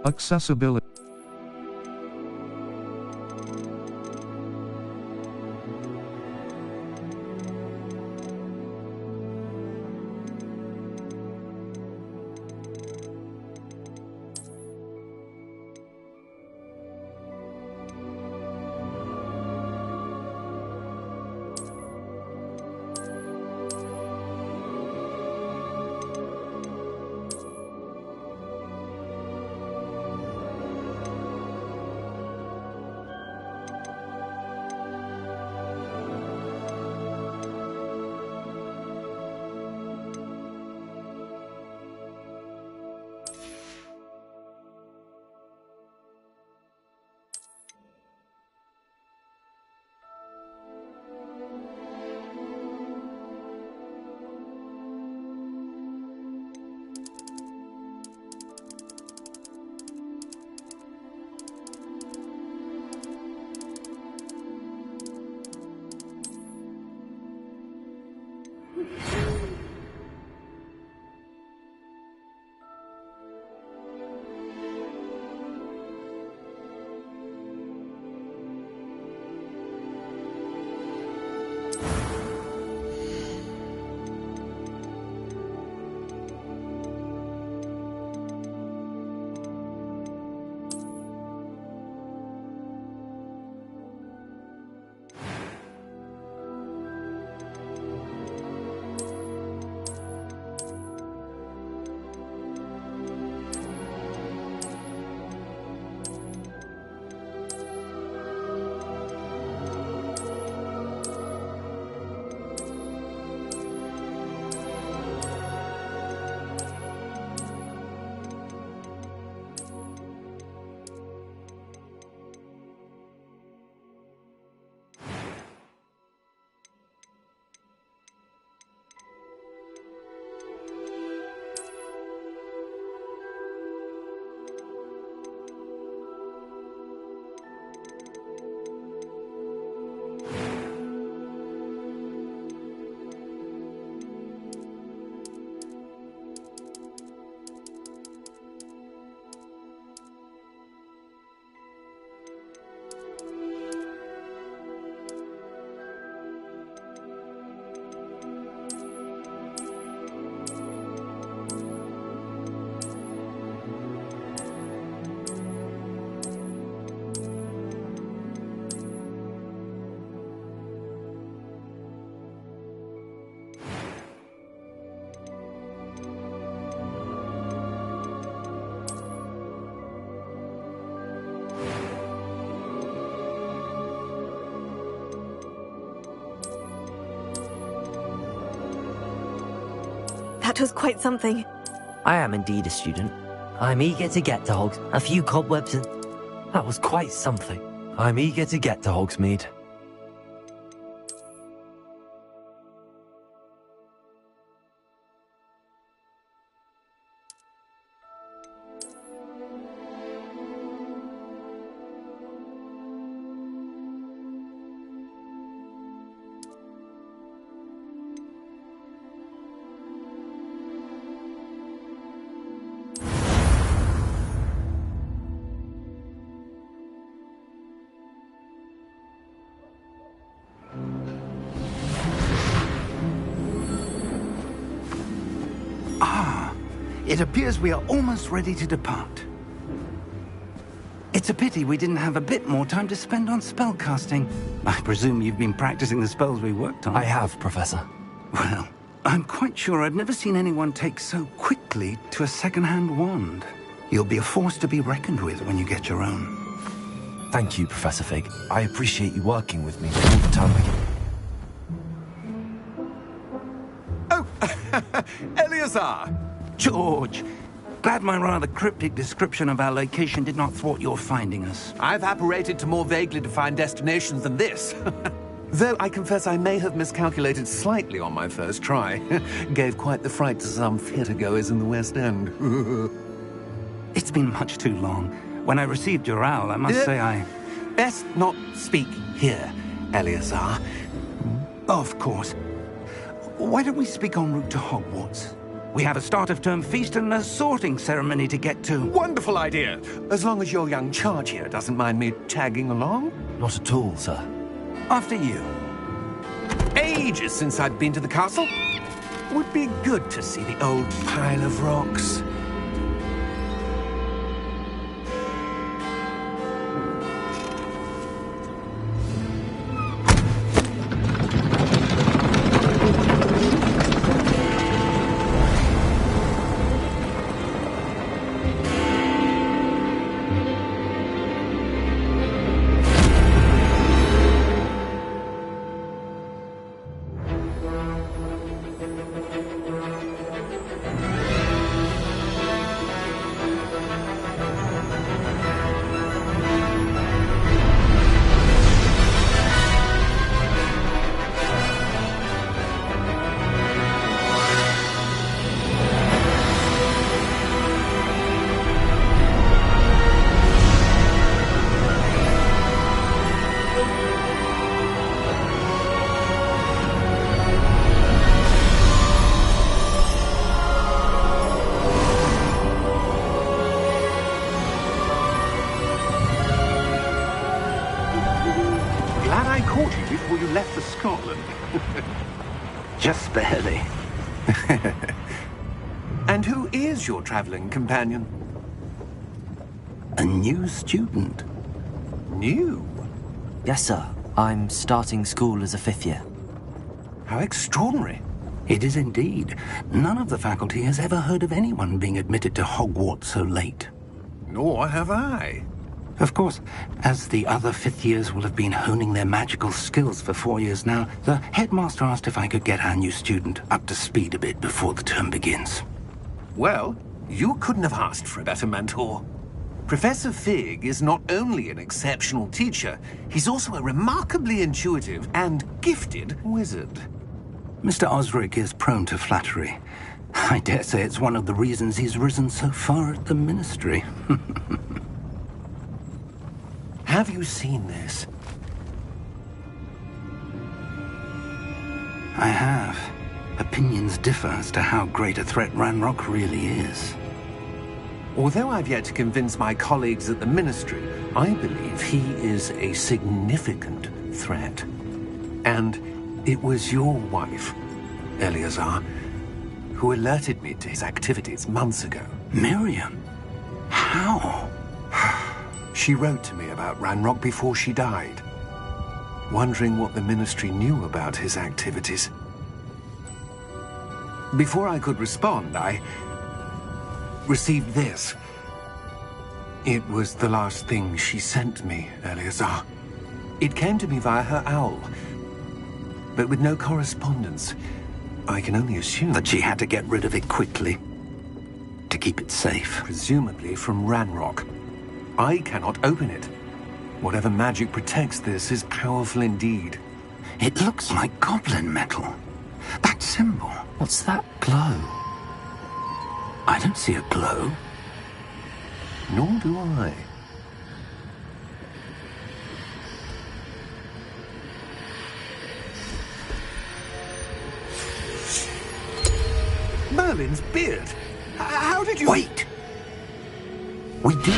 Accessibility. That was quite something. I am indeed a student. I'm eager to get to Hogs. A few cobwebs and... That was quite something. I'm eager to get to Hogsmeade. It appears we are almost ready to depart. It's a pity we didn't have a bit more time to spend on spellcasting. I presume you've been practicing the spells we worked on. I have, Professor. Well, I'm quite sure I've never seen anyone take so quickly to a second-hand wand. You'll be a force to be reckoned with when you get your own. Thank you, Professor Fig. I appreciate you working with me all the time again. Oh, Eleazar! George! Glad my rather cryptic description of our location did not thwart your finding us. I've apparated to more vaguely defined destinations than this. Though I confess I may have miscalculated slightly on my first try. Gave quite the fright to some theatre-goers in the West End. It's been much too long. When I received your owl, I must say I... Best not speak here, Eleazar. Of course. Why don't we speak en route to Hogwarts? We have a start-of-term feast and a sorting ceremony to get to. Wonderful idea. As long as your young charge here doesn't mind me tagging along. Not at all, sir. After you. Ages since I'd been to the castle. Would be good to see the old pile of rocks. Glad I caught you before you left for Scotland. Just barely. And who is your traveling companion? A new student. New? Yes, sir. I'm starting school as a 5th year. How extraordinary. It is indeed. None of the faculty has ever heard of anyone being admitted to Hogwarts so late. Nor have I. Of course, as the other 5th years will have been honing their magical skills for 4 years now, the headmaster asked if I could get our new student up to speed a bit before the term begins. Well, you couldn't have asked for a better mentor. Professor Fig is not only an exceptional teacher, he's also a remarkably intuitive and gifted wizard. Mr. Osric is prone to flattery. I dare say it's one of the reasons he's risen so far at the Ministry. Have you seen this? I have. Opinions differ as to how great a threat Ranrock really is. Although I've yet to convince my colleagues at the Ministry, I believe he is a significant threat. And it was your wife, Eleazar, who alerted me to his activities months ago. Miriam? How? She wrote to me about Ranrock before she died, wondering what the Ministry knew about his activities. Before I could respond, I received this. It was the last thing she sent me, Eleazar. It came to me via her owl, but with no correspondence. I can only assume That she had to get rid of it quickly, to keep it safe. presumably from Ranrock. I cannot open it. Whatever magic protects this is powerful indeed. It looks like goblin metal. That symbol. What's that glow? I don't see a glow. Nor do I. Merlin's beard. How did you... Wait! We do.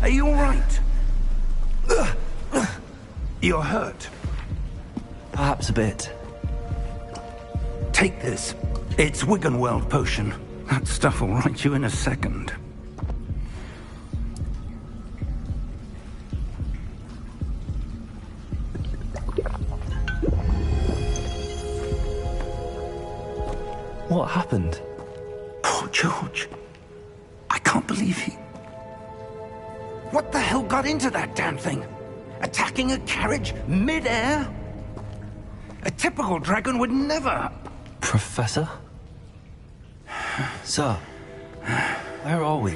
Are you all right? You're hurt. Perhaps a bit. Take this. It's Wiggenweld potion. That stuff will right you in a second. What happened? Poor George. I can't believe he... What the hell got into that damn thing? Attacking a carriage mid-air? A typical dragon would never... Professor? Sir, where are we?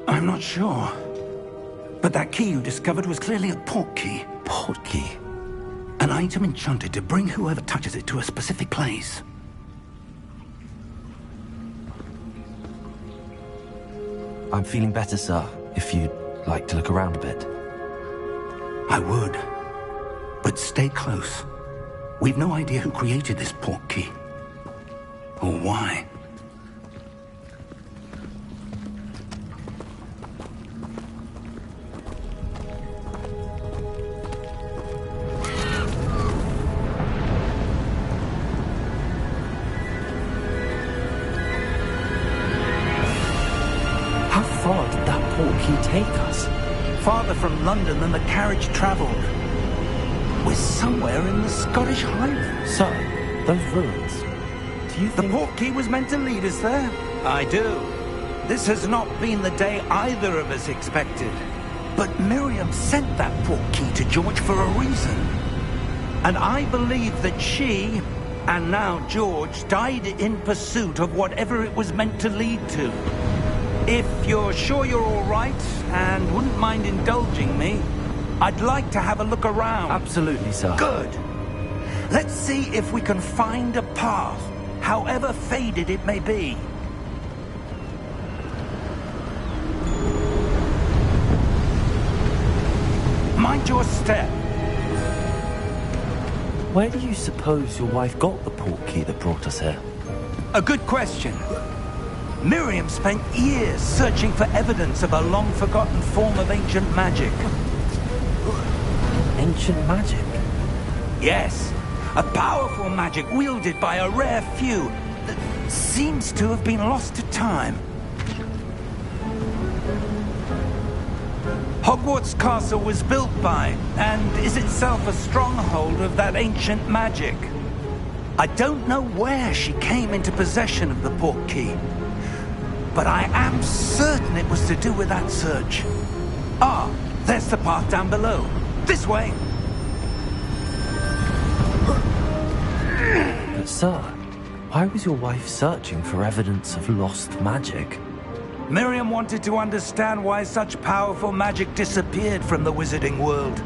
I'm not sure. But that key you discovered was clearly a port key. Port key? An item enchanted to bring whoever touches it to a specific place. I'm feeling better, sir, if you'd like to look around a bit. I would. But stay close. We've no idea who created this port key. Or why. How far did that port key take us? Farther from London than the carriage travelled. We're somewhere in the Scottish Highlands. Sir, those ruins. Do you The think... port key was meant to lead us there? I do. This has not been the day either of us expected. But Miriam sent that port key to George for a reason. And I believe that she, and now George, died in pursuit of whatever it was meant to lead to. If you're sure you're all right, and wouldn't mind indulging me, I'd like to have a look around. Absolutely, sir. Good. Let's see if we can find a path, however faded it may be. Mind your step. Where do you suppose your wife got the port key that brought us here? A good question. Miriam spent years searching for evidence of a long-forgotten form of ancient magic. Ancient magic? Yes, a powerful magic wielded by a rare few that seems to have been lost to time. Hogwarts Castle was built by, and is itself a stronghold of that ancient magic. I don't know where she came into possession of the port key, but I am certain it was to do with that search. Ah, there's the path down below. This way! But sir, why was your wife searching for evidence of lost magic? Miriam wanted to understand why such powerful magic disappeared from the wizarding world.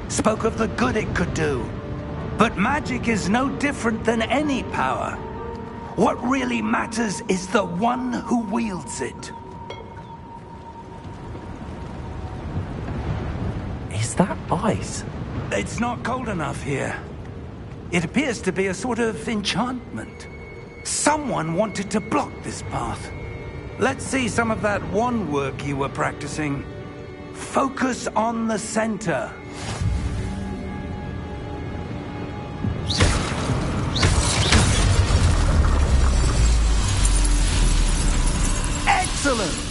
Spoke of the good it could do. But magic is no different than any power. What really matters is the one who wields it. Is that ice? It's not cold enough here. It appears to be a sort of enchantment. Someone wanted to block this path. Let's see some of that wand work you were practicing. Focus on the center. Excellent!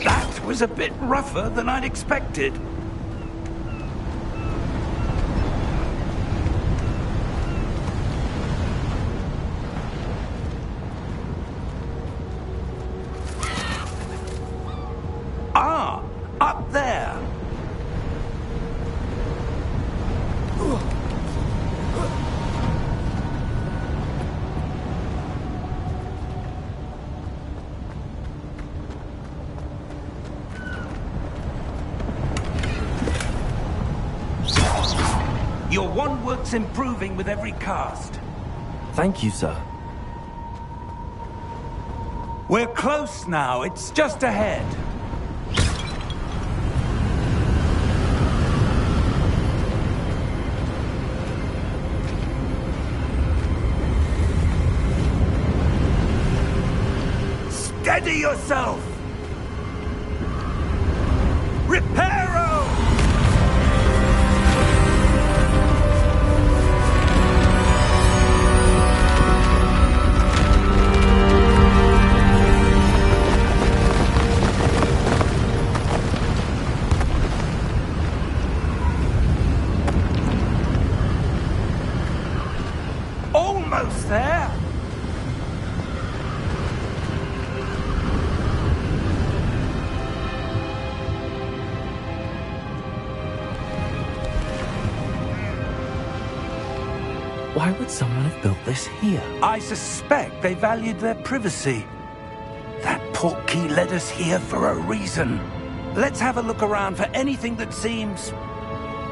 That was a bit rougher than I'd expected. Ah, up there. Your wand work's improving with every cast. Thank you, sir. We're close now. It's just ahead. Steady yourself! Reparo! Almost there! Why would someone have built this here? I suspect they valued their privacy. That portkey led us here for a reason. Let's have a look around for anything that seems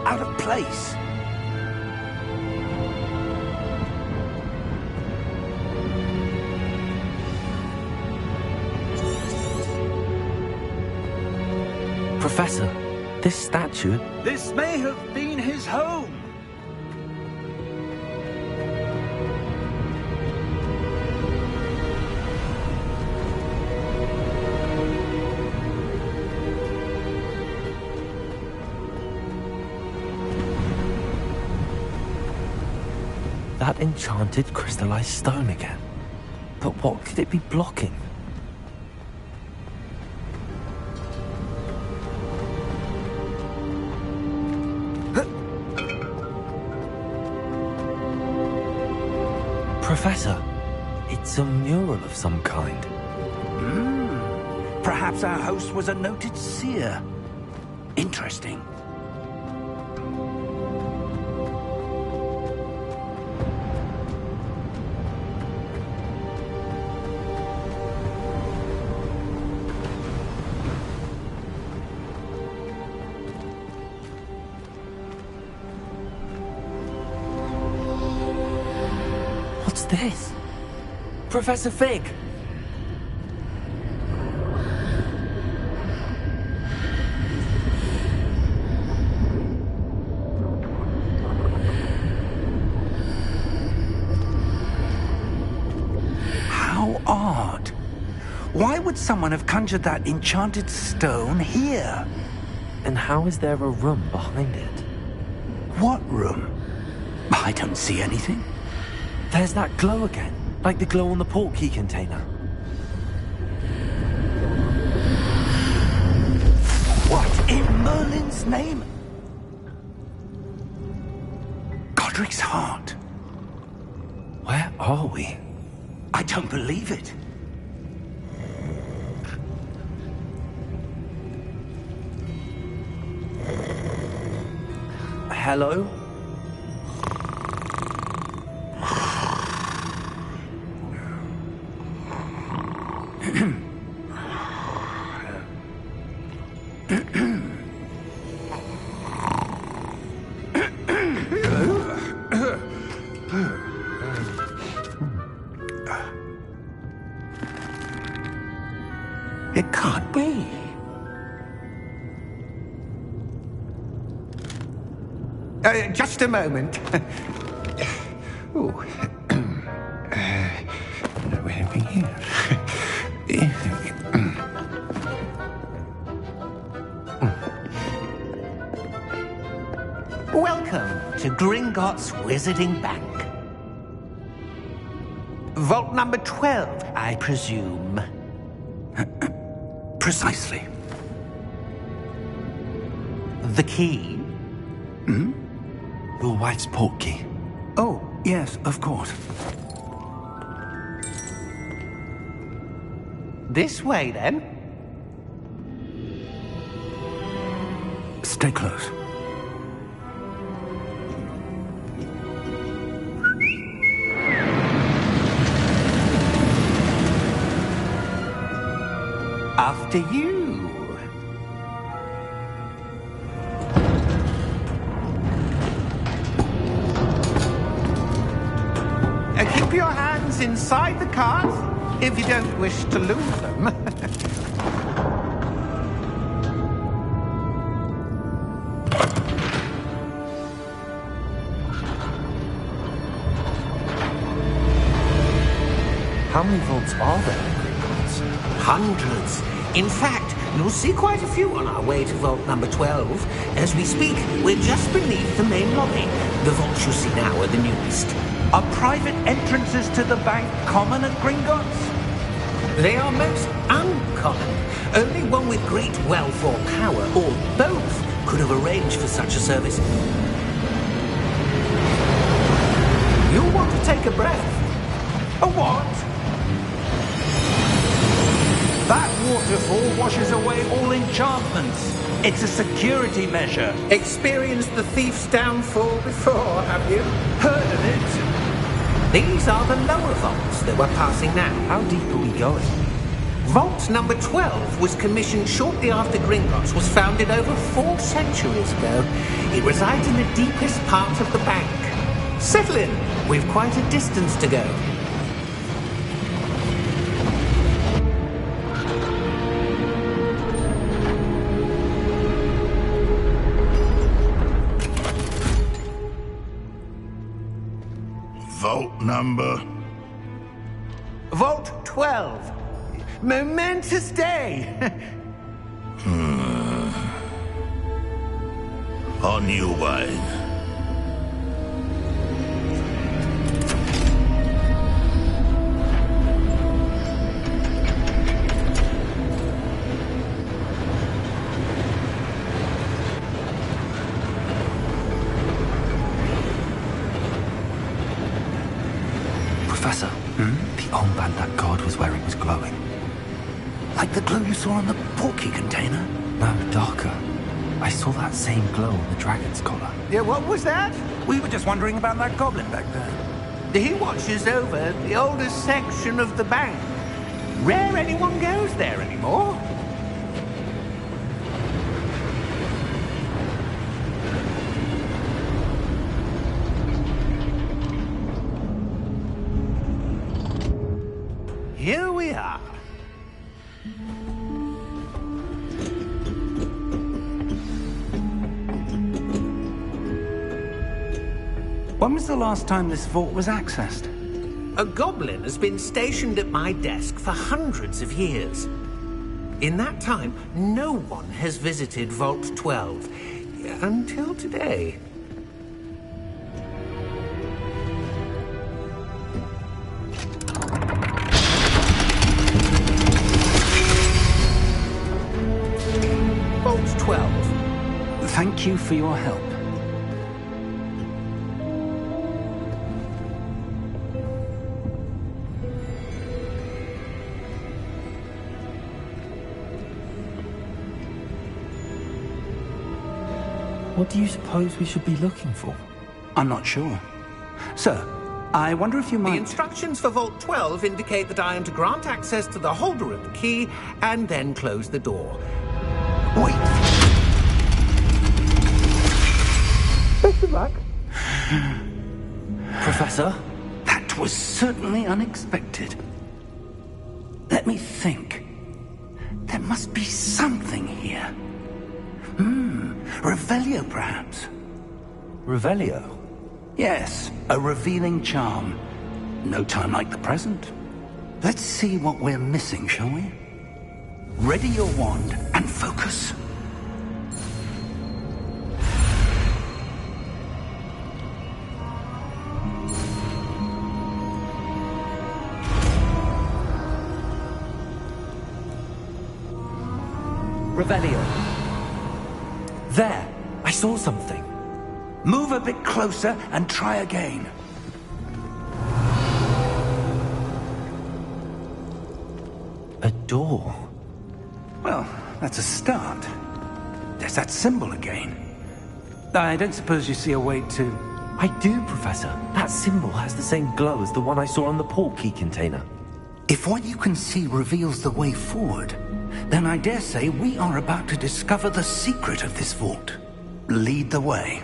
out of place. Professor, this statue... This may have been his home. That enchanted crystallized stone again. But what could it be blocking? Professor, it's a mural of some kind. Perhaps our host was a noted seer. Interesting. What's this? Professor Fig! How odd. Why would someone have conjured that enchanted stone here? And how is there a room behind it? What room? I don't see anything. There's that glow again, like the glow on the portkey container. What in Merlin's name? Godric's heart. Where are we? I don't believe it. Hello? It can't be. Just a moment. Oh. No, anything here? Welcome to Gringotts Wizarding Bank. Vault number 12, I presume. Precisely. The key? Your wife's portkey. Oh, yes, of course. This way, then. Stay close. After you. Keep your hands inside the cart if you don't wish to lose them. How many vaults are there in Gringotts? Hundreds. In fact, you'll see quite a few on our way to vault number 12. As we speak, we're just beneath the main lobby. The vaults you see now are the newest. Are private entrances to the bank common at Gringotts? They are most uncommon. Only one with great wealth or power, or both, could have arranged for such a service. You'll want to take a breath. A what? That waterfall washes away all enchantments. It's a security measure. Experienced the thief's downfall before, have you? Heard of it? These are the lower vaults that we're passing now. How deep are we going? Vault number 12 was commissioned shortly after Gringotts was founded over 4 centuries ago. It resides in the deepest part of the bank. Settle in. We've quite a distance to go. Vault number? Vault 12. Momentous day. On you, wine. Professor, the armband that guard was wearing was glowing. Like the glow you saw on the porky container? No, darker. I saw that same glow on the dragon's collar. Yeah, what was that? We were just wondering about that goblin back there. He watches over the oldest section of the bank. Rare anyone goes there anymore. Here we are. When was the last time this vault was accessed? A goblin has been stationed at my desk for hundreds of years. In that time, no one has visited Vault 12. Until today. Vault 12. Thank you for your help. What do you suppose we should be looking for? I'm not sure. Sir, I wonder if you The might... instructions for Vault 12 indicate that I am to grant access to the holder of the key and then close the door. Wait! Best of luck. Professor? That was certainly unexpected. Let me think. There must be something here. Revelio, perhaps? Revelio? Yes, a revealing charm. No time like the present. Let's see what we're missing, shall we? Ready your wand and focus. Revelio. There! I saw something. Move a bit closer and try again. A door. Well, that's a start. There's that symbol again. I don't suppose you see a way to... I do, Professor. That symbol has the same glow as the one I saw on the port key container. If what you can see reveals the way forward, then I dare say we are about to discover the secret of this vault. Lead the way.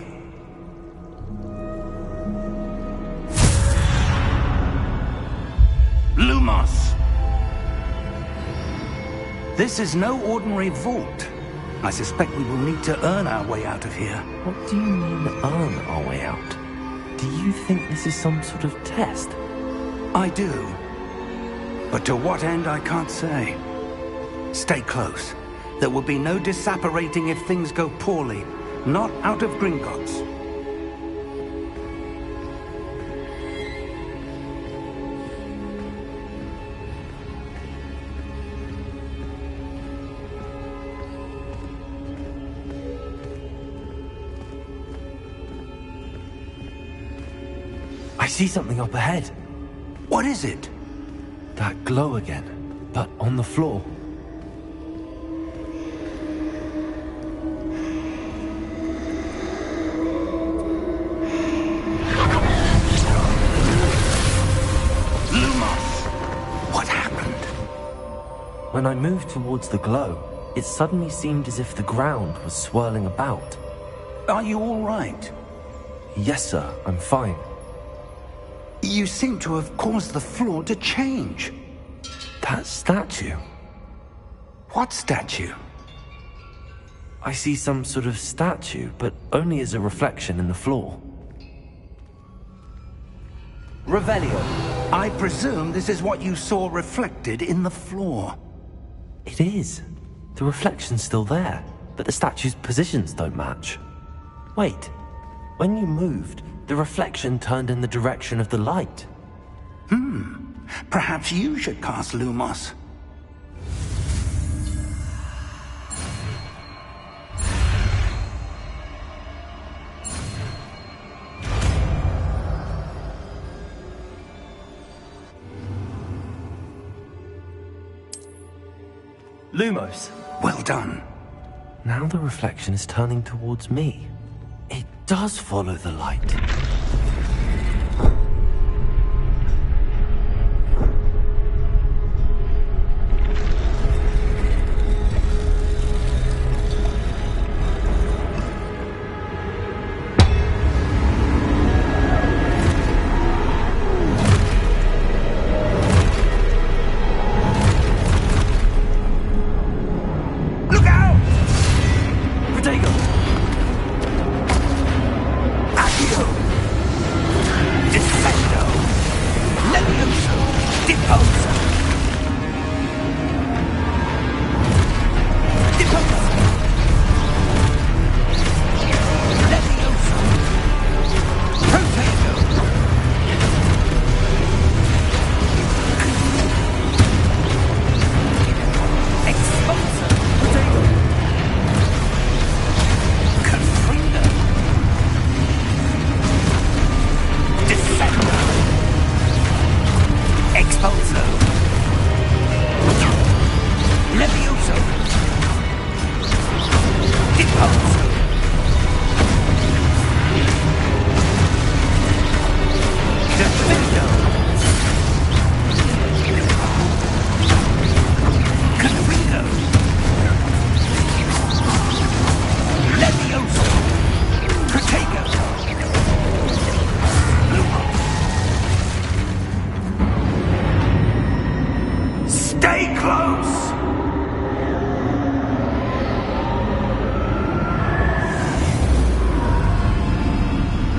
Lumos! This is no ordinary vault. I suspect we will need to earn our way out of here. What do you mean, earn our way out? Do you think this is some sort of test? I do. But to what end, I can't say. Stay close. There will be no disapparating if things go poorly. Not out of Gringotts. I see something up ahead. What is it? That glow again, but on the floor. Lumos! What happened? When I moved towards the glow, it suddenly seemed as if the ground was swirling about. Are you all right? Yes, sir, I'm fine. You seem to have caused the floor to change. That statue. What statue? I see some sort of statue, but only as a reflection in the floor. Revelio, I presume this is what you saw reflected in the floor. It is. The reflection's still there, but the statue's positions don't match. Wait, when you moved, the reflection turned in the direction of the light. Perhaps you should cast Lumos. Lumos! Well done. Now the reflection is turning towards me. It does follow the light.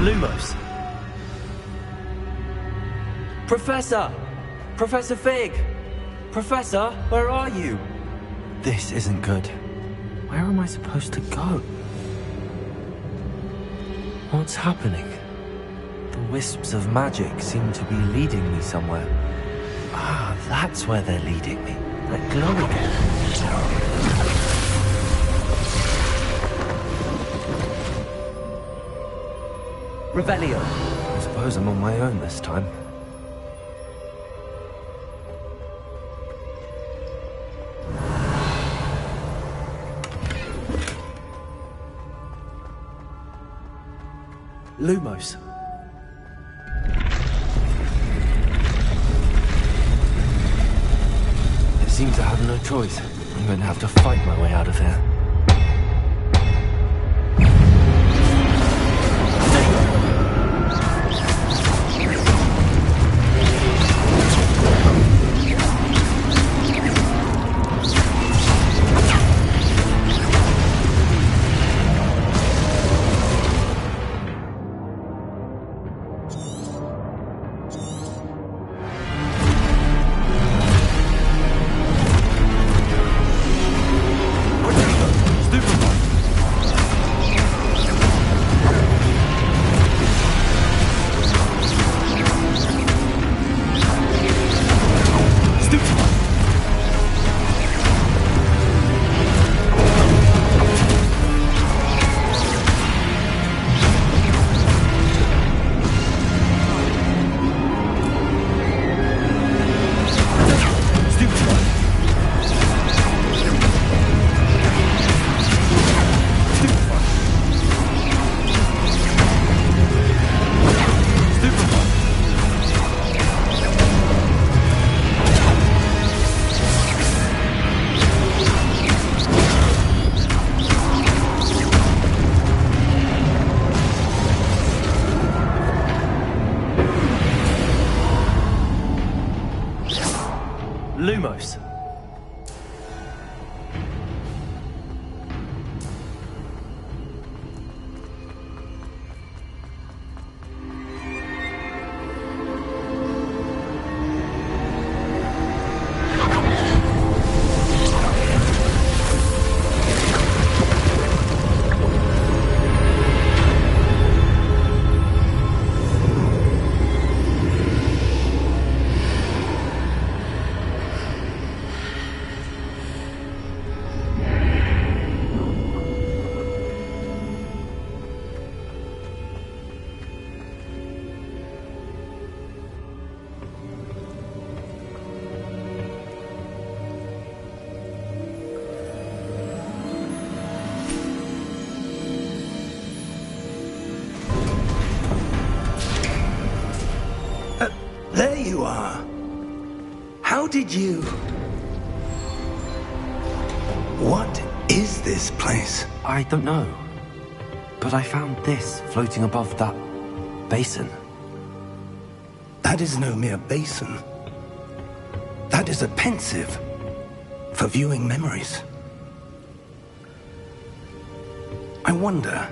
Lumos. Professor! Professor Fig! Professor, where are you? This isn't good. Where am I supposed to go? What's happening? The wisps of magic seem to be leading me somewhere. Ah, that's where they're leading me. That glow again. Revelio. I suppose I'm on my own this time. Lumos. It seems I have no choice. I'm going to have to fight my way out of here. Lumos. There you are. How did you... What is this place? I don't know. But I found this floating above that basin. That is no mere basin. That is a pensive for viewing memories. I wonder...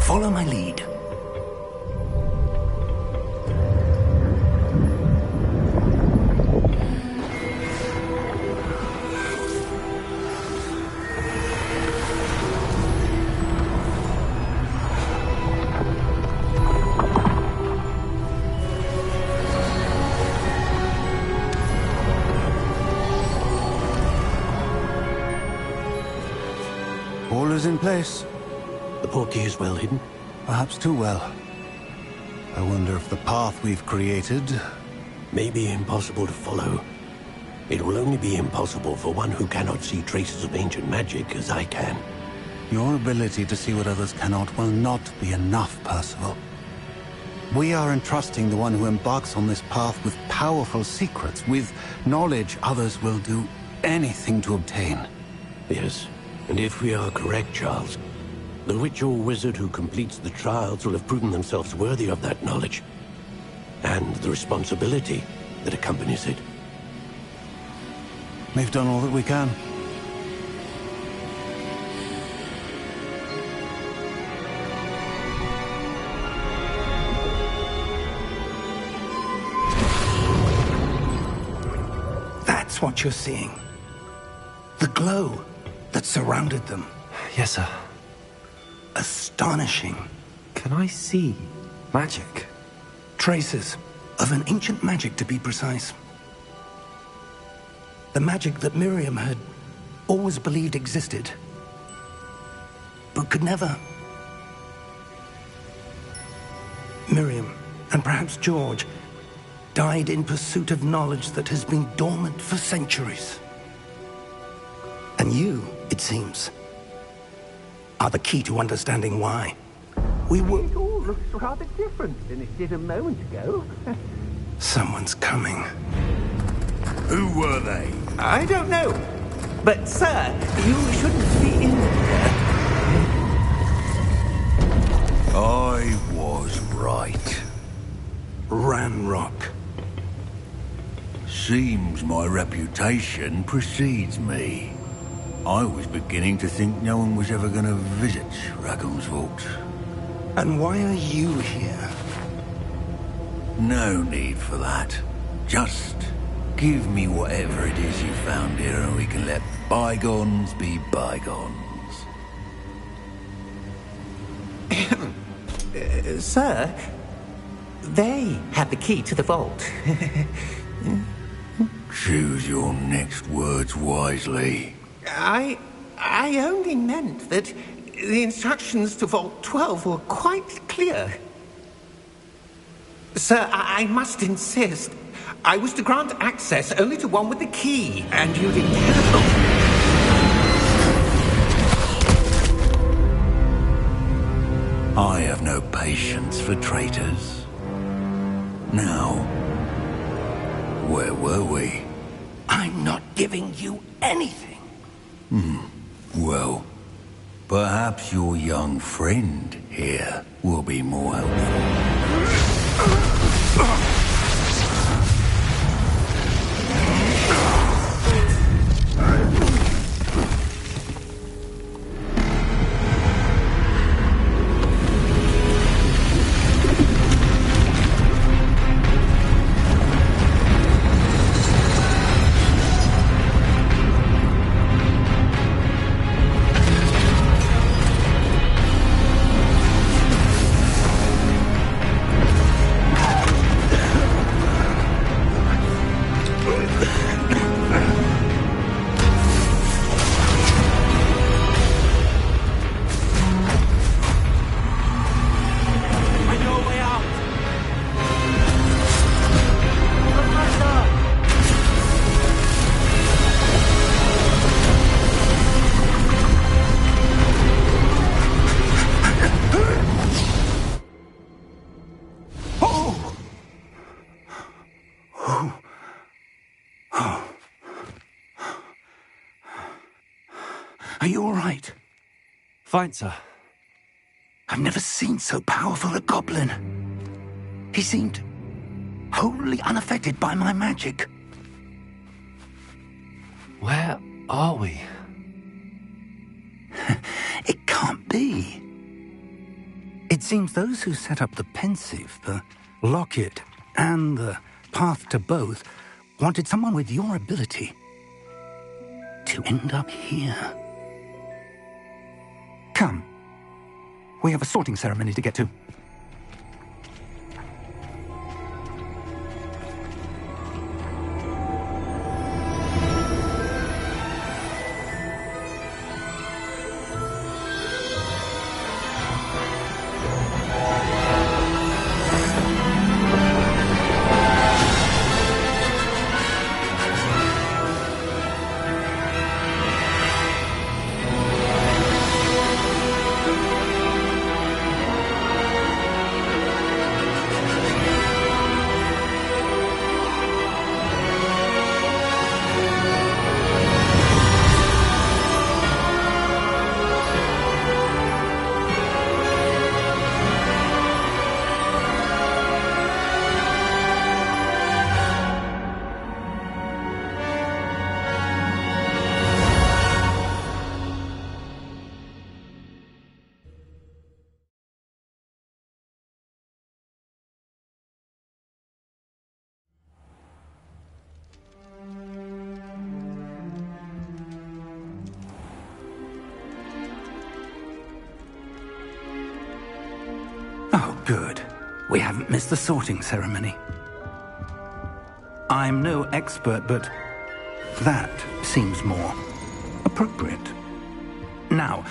Follow my lead. All is in place. The portkey is well hidden. Perhaps too well. I wonder if the path we've created... May be impossible to follow. It will only be impossible for one who cannot see traces of ancient magic as I can. Your ability to see what others cannot will not be enough, Percival. We are entrusting the one who embarks on this path with powerful secrets, with knowledge others will do anything to obtain. Yes, and if we are correct, Charles, the witch or wizard who completes the trials will have proven themselves worthy of that knowledge, and the responsibility that accompanies it. We've done all that we can. That's what you're seeing. The glow that surrounded them. Yes, sir. Astonishing. Can I see magic? Traces of an ancient magic, to be precise. The magic that Miriam had always believed existed, but could never. Miriam, and perhaps George, died in pursuit of knowledge that has been dormant for centuries. And you, it seems, are the key to understanding why. We were... It all looks rather different than it did a moment ago. Someone's coming. Who were they? I don't know. But, sir, you shouldn't be in here. I was right. Ranrock. Seems my reputation precedes me. I was beginning to think no one was ever going to visit Rackham's Vault. And why are you here? No need for that. Just give me whatever it is you found here and we can let bygones be bygones. Sir, they have the key to the vault. Choose your next words wisely. I only meant that the instructions to Vault 12 were quite clear. Sir, I must insist. I was to grant access only to one with the key, and you didn't have... I have no patience for traitors. Now, where were we? I'm not giving you anything. Well, perhaps your young friend here will be more helpful. Are you all right? Fine, sir. I've never seen so powerful a goblin. He seemed wholly unaffected by my magic. Where are we? It can't be. It seems those who set up the pensive, the locket, and the path to both wanted someone with your ability to end up here. Come. We have a sorting ceremony to get to. Oh, good. We haven't missed the sorting ceremony. I'm no expert, but that seems more appropriate. Now,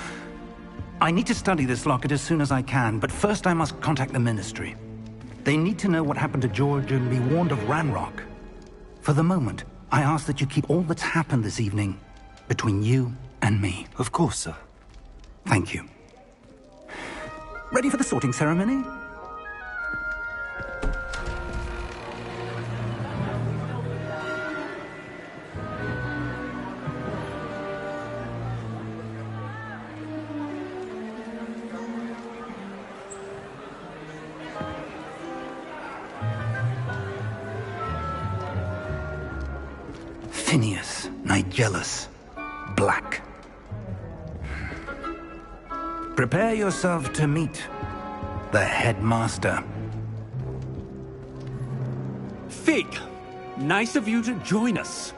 I need to study this locket as soon as I can, but first I must contact the Ministry. They need to know what happened to George and be warned of Ranrock. For the moment, I ask that you keep all that's happened this evening between you and me. Of course, sir. Thank you. Ready for the sorting ceremony? Phineas, Nigellus, Black. Prepare yourself to meet the headmaster. Fig, nice of you to join us.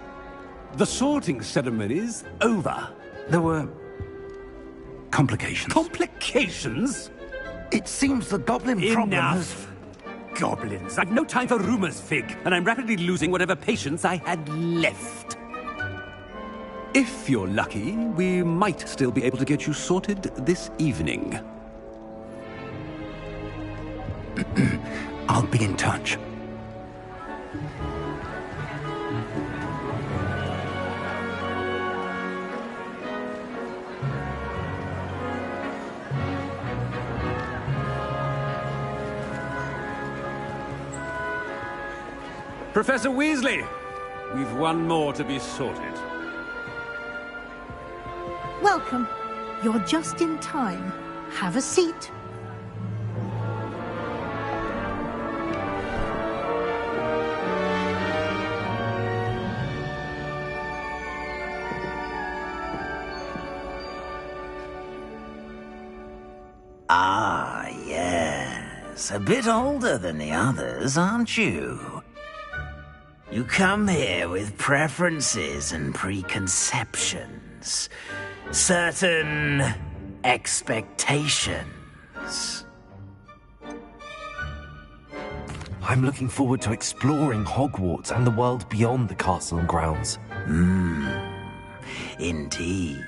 The sorting ceremony's over. There were complications. Complications? It seems the goblin problem has... Enough! Goblins. I've no time for rumors, Fig, and I'm rapidly losing whatever patience I had left. If you're lucky, we might still be able to get you sorted this evening. I'll be in touch. Professor Weasley, we've one more to be sorted. Welcome. You're just in time. Have a seat. Ah, yes. A bit older than the others, aren't you? You come here with preferences and preconceptions. Certain expectations. I'm looking forward to exploring Hogwarts and the world beyond the castle and grounds. Indeed.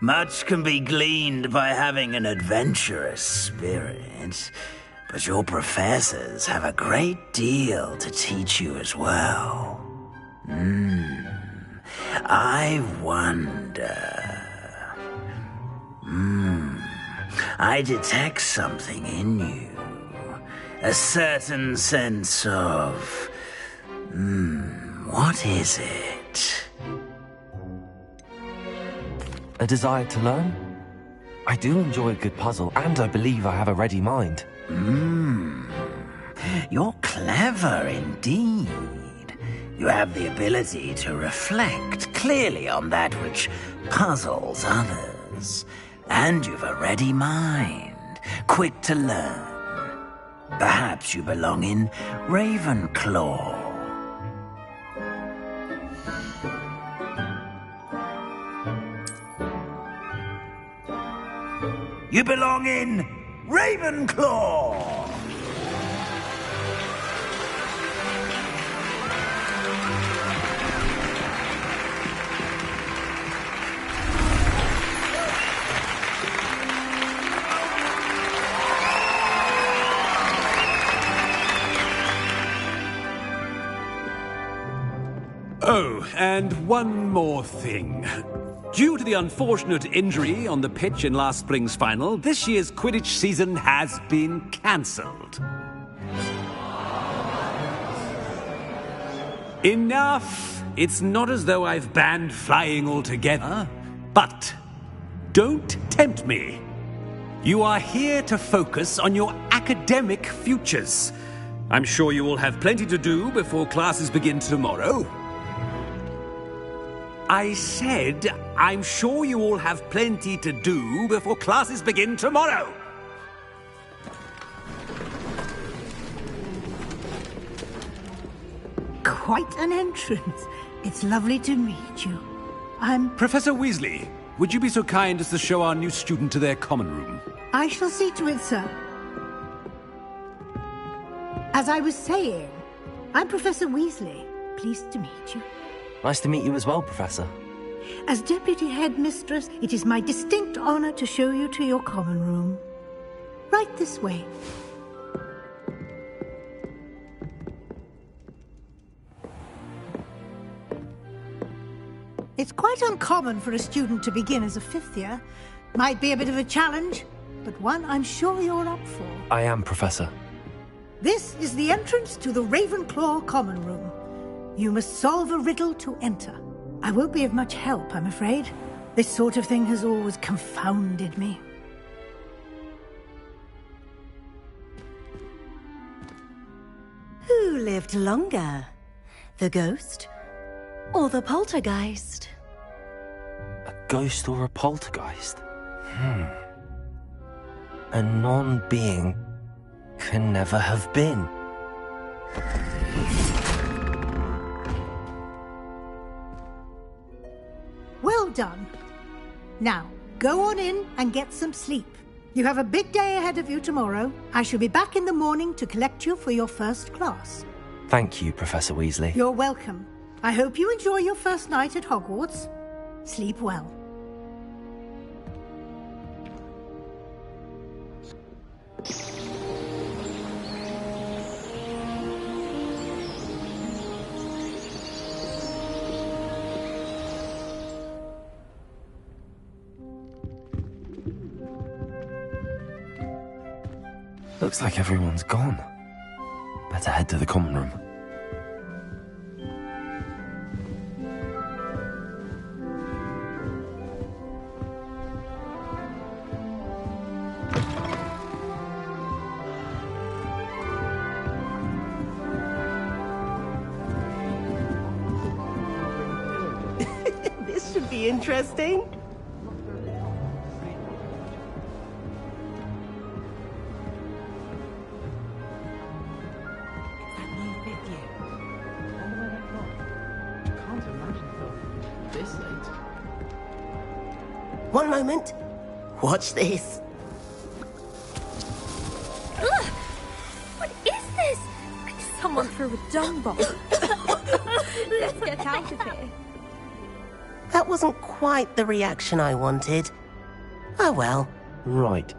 Much can be gleaned by having an adventurous spirit, but your professors have a great deal to teach you as well. I wonder... I detect something in you. A certain sense of... what is it? A desire to learn? I do enjoy a good puzzle, and I believe I have a ready mind. You're clever indeed. You have the ability to reflect clearly on that which puzzles others. And you've a ready mind, quick to learn. Perhaps you belong in Ravenclaw. You belong in Ravenclaw! Oh, and one more thing. Due to the unfortunate injury on the pitch in last spring's final, this year's Quidditch season has been cancelled. Enough! It's not as though I've banned flying altogether. But don't tempt me. You are here to focus on your academic futures. I'm sure you will have plenty to do before classes begin tomorrow. I said, I'm sure you all have plenty to do before classes begin tomorrow. Quite an entrance. It's lovely to meet you. I'm... Professor Weasley, would you be so kind as to show our new student to their common room? I shall see to it, sir. As I was saying, I'm Professor Weasley. Pleased to meet you. Nice to meet you as well, Professor. As Deputy Headmistress, it is my distinct honor to show you to your common room. Right this way. It's quite uncommon for a student to begin as a fifth year. Might be a bit of a challenge, but one I'm sure you're up for. I am, Professor. This is the entrance to the Ravenclaw common room. You must solve a riddle to enter. I won't be of much help, I'm afraid. This sort of thing has always confounded me. Who lived longer? The ghost or the poltergeist? A ghost or a poltergeist? A non-being can never have been. Well done. Now, go on in and get some sleep. You have a big day ahead of you tomorrow. I shall be back in the morning to collect you for your first class. Thank you, Professor Weasley. You're welcome. I hope you enjoy your first night at Hogwarts. Sleep well. Looks like everyone's gone. Better head to the common room. This should be interesting. One moment. Watch this. Ugh! What is this? Someone threw a dung bomb. Let's get out of here. That wasn't quite the reaction I wanted. Oh well. Right.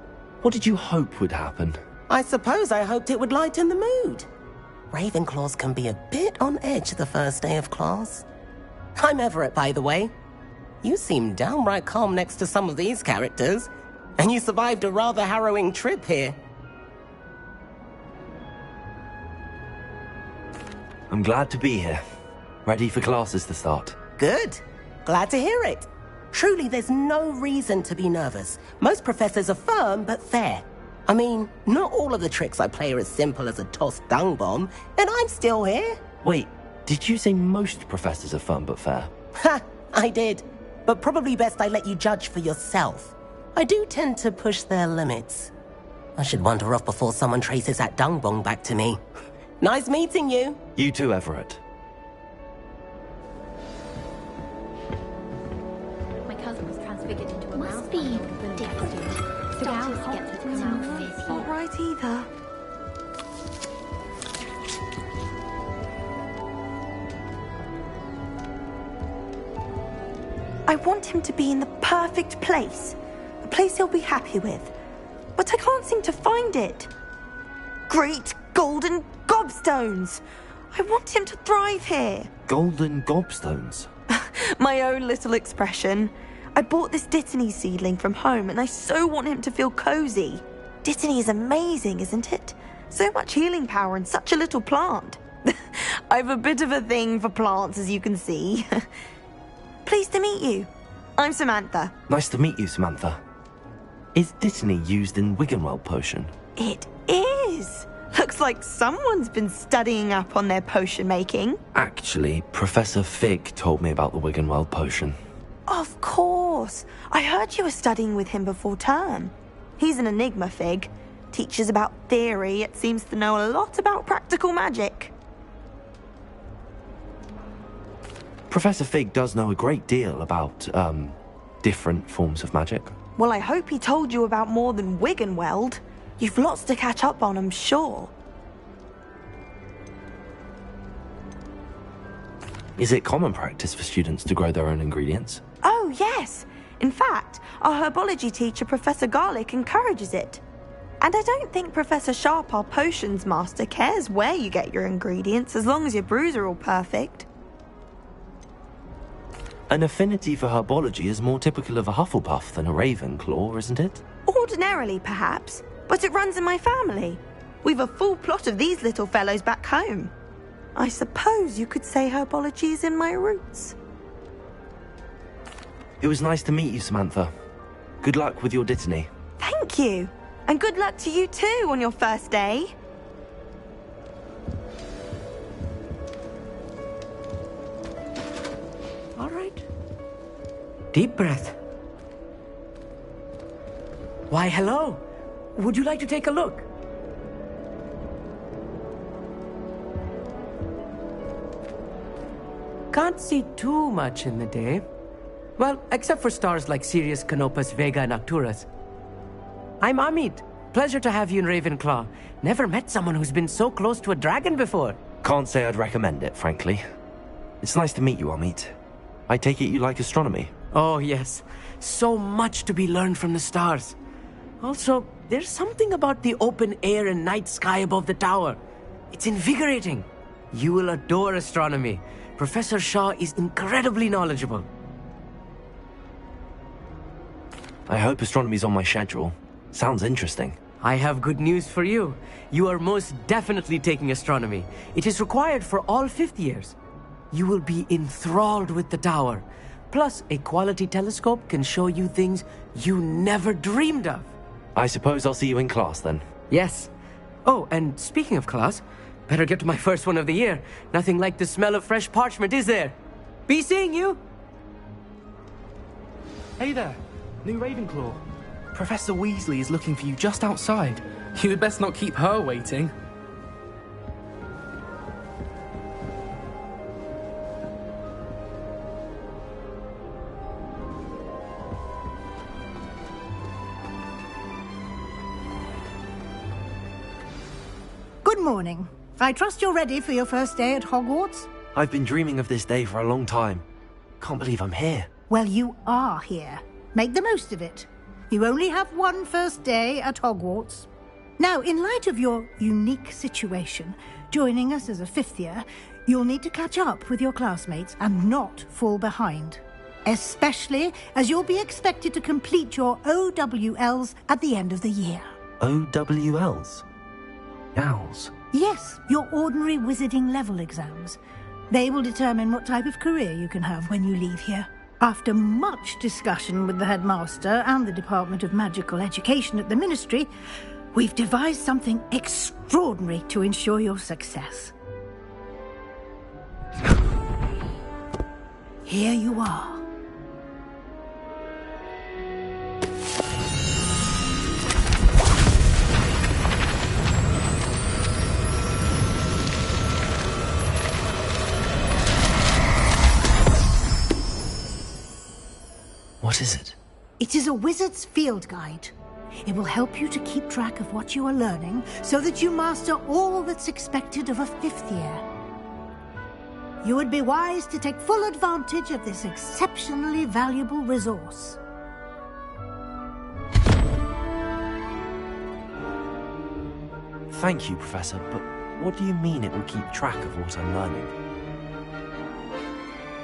What did you hope would happen? I suppose I hoped it would lighten the mood. Ravenclaws can be a bit on edge the first day of class. I'm Everett, by the way. You seem downright calm next to some of these characters, and you survived a rather harrowing trip here. I'm glad to be here. Ready for classes to start. Good. Glad to hear it. Truly, there's no reason to be nervous. Most professors are firm but fair. I mean, not all of the tricks I play are as simple as a tossed dung bomb, and I'm still here. Wait, did you say most professors are firm but fair? Ha! I did. But probably best I let you judge for yourself. I do tend to push their limits. I should wander off before someone traces that dung bomb back to me. Nice meeting you. You too, Everett. My cousin was transfigured into a mouse. Must be different. The owls get her to come out fizzy. Not right either. I want him to be in the perfect place. A place he'll be happy with. But I can't seem to find it. Great golden gobstones! I want him to thrive here. Golden gobstones? My own little expression. I bought this Dittany seedling from home and I so want him to feel cozy. Dittany is amazing, isn't it? So much healing power in such a little plant. I've a bit of a thing for plants, as you can see. Pleased to meet you. I'm Samantha. Nice to meet you, Samantha. Is Dittany used in Wiggenweld potion? It is. Looks like someone's been studying up on their potion making. Actually, Professor Fig told me about the Wiggenweld potion. Of course. I heard you were studying with him before term. He's an enigma, Fig. Teaches about theory, yet seems to know a lot about practical magic. Professor Fig does know a great deal about, different forms of magic. Well, I hope he told you about more than Wiggenweld. You've lots to catch up on, I'm sure. Is it common practice for students to grow their own ingredients? Oh, yes. In fact, our herbology teacher, Professor Garlick, encourages it. And I don't think Professor Sharp, our potions master, cares where you get your ingredients, as long as your brews are all perfect. An affinity for herbology is more typical of a Hufflepuff than a Ravenclaw, isn't it? Ordinarily, perhaps, but it runs in my family. We've a full plot of these little fellows back home. I suppose you could say herbology is in my roots. It was nice to meet you, Samantha. Good luck with your Dittany. Thank you. And good luck to you too on your first day. All right. Deep breath. Why, hello. Would you like to take a look? Can't see too much in the day. Well, except for stars like Sirius, Canopus, Vega, and Arcturus. I'm Amit. Pleasure to have you in Ravenclaw. Never met someone who's been so close to a dragon before. Can't say I'd recommend it, frankly. It's nice to meet you, Amit. I take it you like astronomy? Oh, yes. So much to be learned from the stars. Also, there's something about the open air and night sky above the tower. It's invigorating. You will adore astronomy. Professor Shaw is incredibly knowledgeable. I hope astronomy's on my schedule. Sounds interesting. I have good news for you. You are most definitely taking astronomy. It is required for all fifth years. You will be enthralled with the tower. Plus, a quality telescope can show you things you never dreamed of. I suppose I'll see you in class then. Yes. Oh, and speaking of class, better get to my first one of the year. Nothing like the smell of fresh parchment, is there? Be seeing you! Hey there, new Ravenclaw. Professor Weasley is looking for you just outside. You had best not keep her waiting. Good morning. I trust you're ready for your first day at Hogwarts? I've been dreaming of this day for a long time. Can't believe I'm here. Well, you are here. Make the most of it. You only have one first day at Hogwarts. Now, in light of your unique situation, joining us as a fifth year, you'll need to catch up with your classmates and not fall behind. Especially as you'll be expected to complete your OWLs at the end of the year. OWLs? Owls? Yes, your ordinary wizarding level exams. They will determine what type of career you can have when you leave here. After much discussion with the headmaster and the Department of Magical Education at the Ministry, we've devised something extraordinary to ensure your success. Here you are. What is it? It is a wizard's field guide. It will help you to keep track of what you are learning so that you master all that's expected of a fifth year. You would be wise to take full advantage of this exceptionally valuable resource. Thank you, Professor, but what do you mean it will keep track of what I'm learning?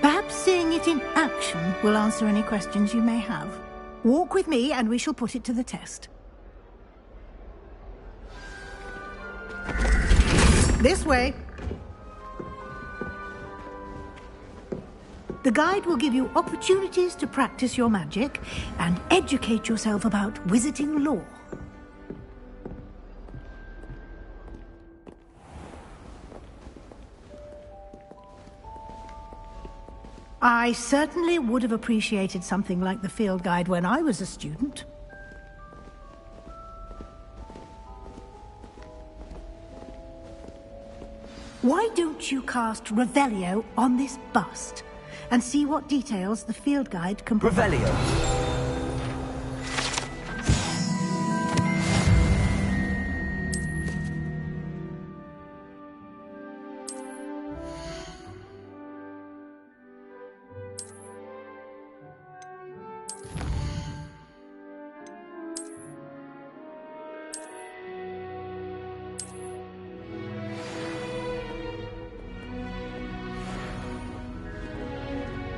Perhaps seeing it in action will answer any questions you may have. Walk with me and we shall put it to the test. This way. The guide will give you opportunities to practice your magic and educate yourself about wizarding lore. I certainly would have appreciated something like the field guide when I was a student. Why don't you cast Revelio on this bust and see what details the field guide can provide? Revelio.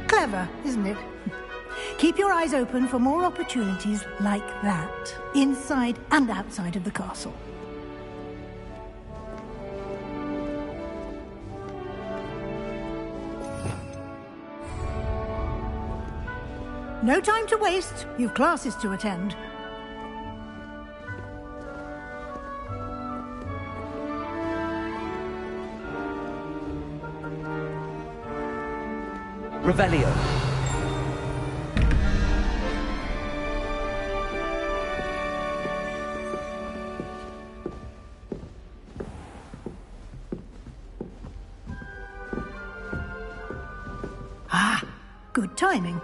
Clever, isn't it? Keep your eyes open for more opportunities like that, inside and outside of the castle. No time to waste. You've classes to attend. Revelio. Ah, good timing.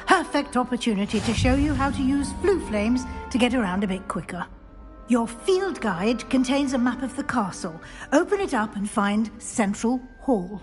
Perfect opportunity to show you how to use flue flames to get around a bit quicker. Your field guide contains a map of the castle. Open it up and find Central Hall.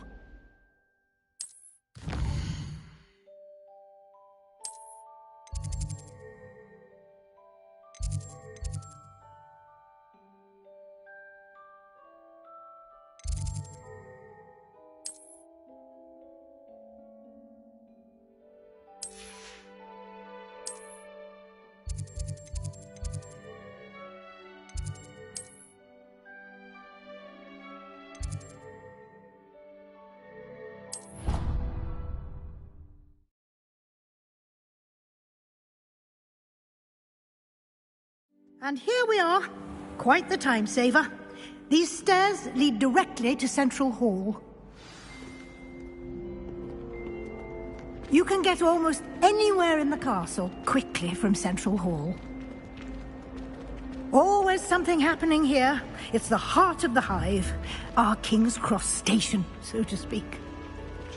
And here we are. Quite the time saver. These stairs lead directly to Central Hall. You can get almost anywhere in the castle quickly from Central Hall. Always something happening here. It's the heart of the hive. Our King's Cross station, so to speak.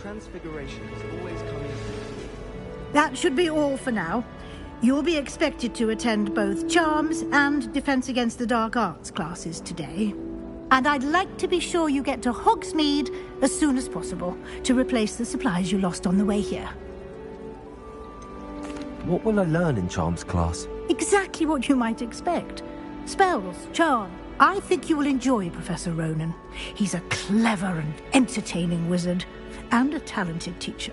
Transfiguration is always coming. That should be all for now. You'll be expected to attend both Charms and Defense Against the Dark Arts classes today. And I'd like to be sure you get to Hogsmeade as soon as possible to replace the supplies you lost on the way here. What will I learn in Charms class? Exactly what you might expect. Spells, charm. I think you will enjoy Professor Ronan. He's a clever and entertaining wizard, and a talented teacher.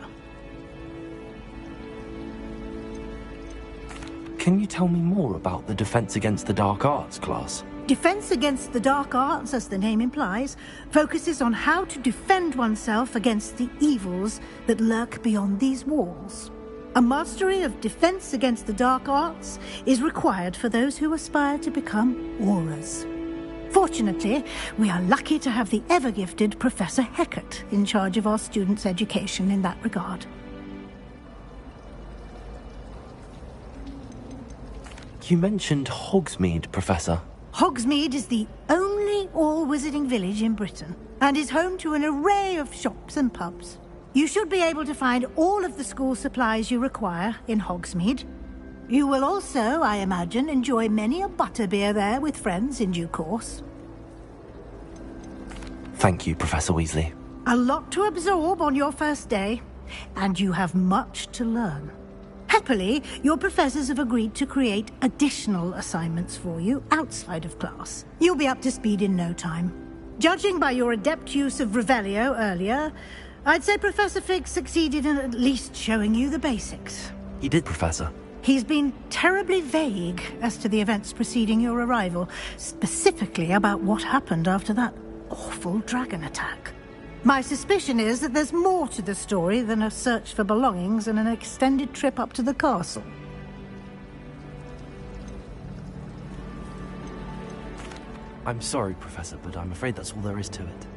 Can you tell me more about the Defense Against the Dark Arts class? Defense Against the Dark Arts, as the name implies, focuses on how to defend oneself against the evils that lurk beyond these walls. A mastery of Defense Against the Dark Arts is required for those who aspire to become Auras. Fortunately, we are lucky to have the ever-gifted Professor Hecat in charge of our students' education in that regard. You mentioned Hogsmeade, Professor. Hogsmeade is the only all-wizarding village in Britain and is home to an array of shops and pubs. You should be able to find all of the school supplies you require in Hogsmeade. You will also, I imagine, enjoy many a butterbeer there with friends in due course. Thank you, Professor Weasley. A lot to absorb on your first day, and you have much to learn. Happily, your professors have agreed to create additional assignments for you outside of class. You'll be up to speed in no time. Judging by your adept use of Revelio earlier, I'd say Professor Fig succeeded in at least showing you the basics. He did, Professor. He's been terribly vague as to the events preceding your arrival, specifically about what happened after that awful dragon attack. My suspicion is that there's more to the story than a search for belongings and an extended trip up to the castle. I'm sorry, Professor, but I'm afraid that's all there is to it.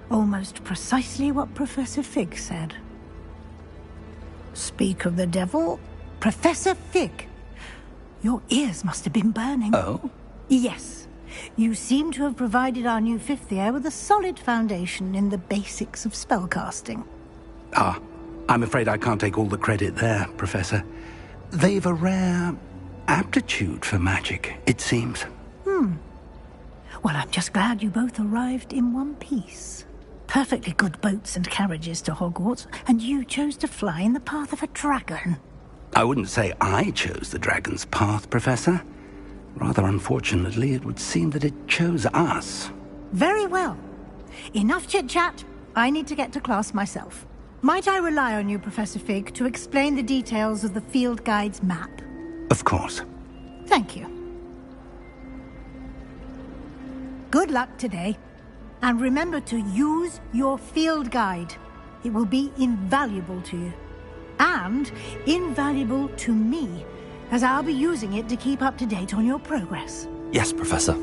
Almost precisely what Professor Fig said. Speak of the devil, Professor Fig. Your ears must have been burning. Oh? Yes. You seem to have provided our new fifth year with a solid foundation in the basics of spellcasting. I'm afraid I can't take all the credit there, Professor. They've a rare aptitude for magic, it seems. Well, I'm just glad you both arrived in one piece. Perfectly good boats and carriages to Hogwarts, and you chose to fly in the path of a dragon. I wouldn't say I chose the dragon's path, Professor. Rather unfortunately, it would seem that it chose us. Very well. Enough chit-chat. I need to get to class myself. Might I rely on you, Professor Fig, to explain the details of the field guide's map? Of course. Thank you. Good luck today. And remember to use your field guide. It will be invaluable to you. And invaluable to me, as I'll be using it to keep up to date on your progress. Yes, Professor.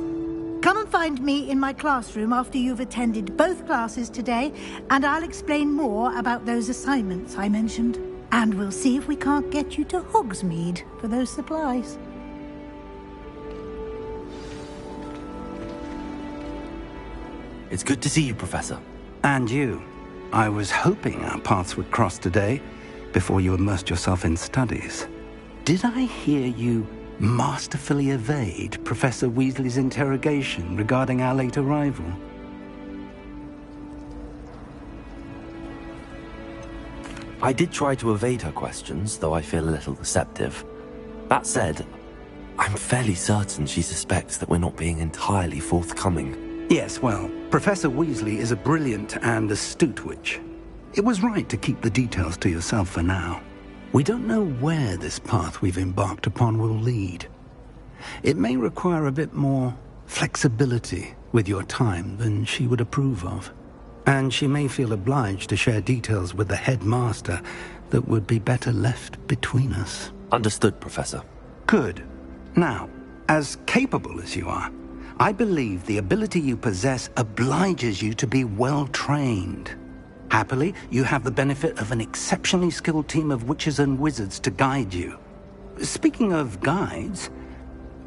Come and find me in my classroom after you've attended both classes today, and I'll explain more about those assignments I mentioned. And we'll see if we can't get you to Hogsmeade for those supplies. It's good to see you, Professor. And you. I was hoping our paths would cross today, before you immersed yourself in studies. Did I hear you masterfully evade Professor Weasley's interrogation regarding our late arrival? I did try to evade her questions, though I feel a little deceptive. That said, I'm fairly certain she suspects that we're not being entirely forthcoming. Yes, well, Professor Weasley is a brilliant and astute witch. It was right to keep the details to yourself for now. We don't know where this path we've embarked upon will lead. It may require a bit more flexibility with your time than she would approve of. And she may feel obliged to share details with the headmaster that would be better left between us. Understood, Professor. Good. Now, as capable as you are, I believe the ability you possess obliges you to be well trained. Happily, you have the benefit of an exceptionally skilled team of witches and wizards to guide you. Speaking of guides,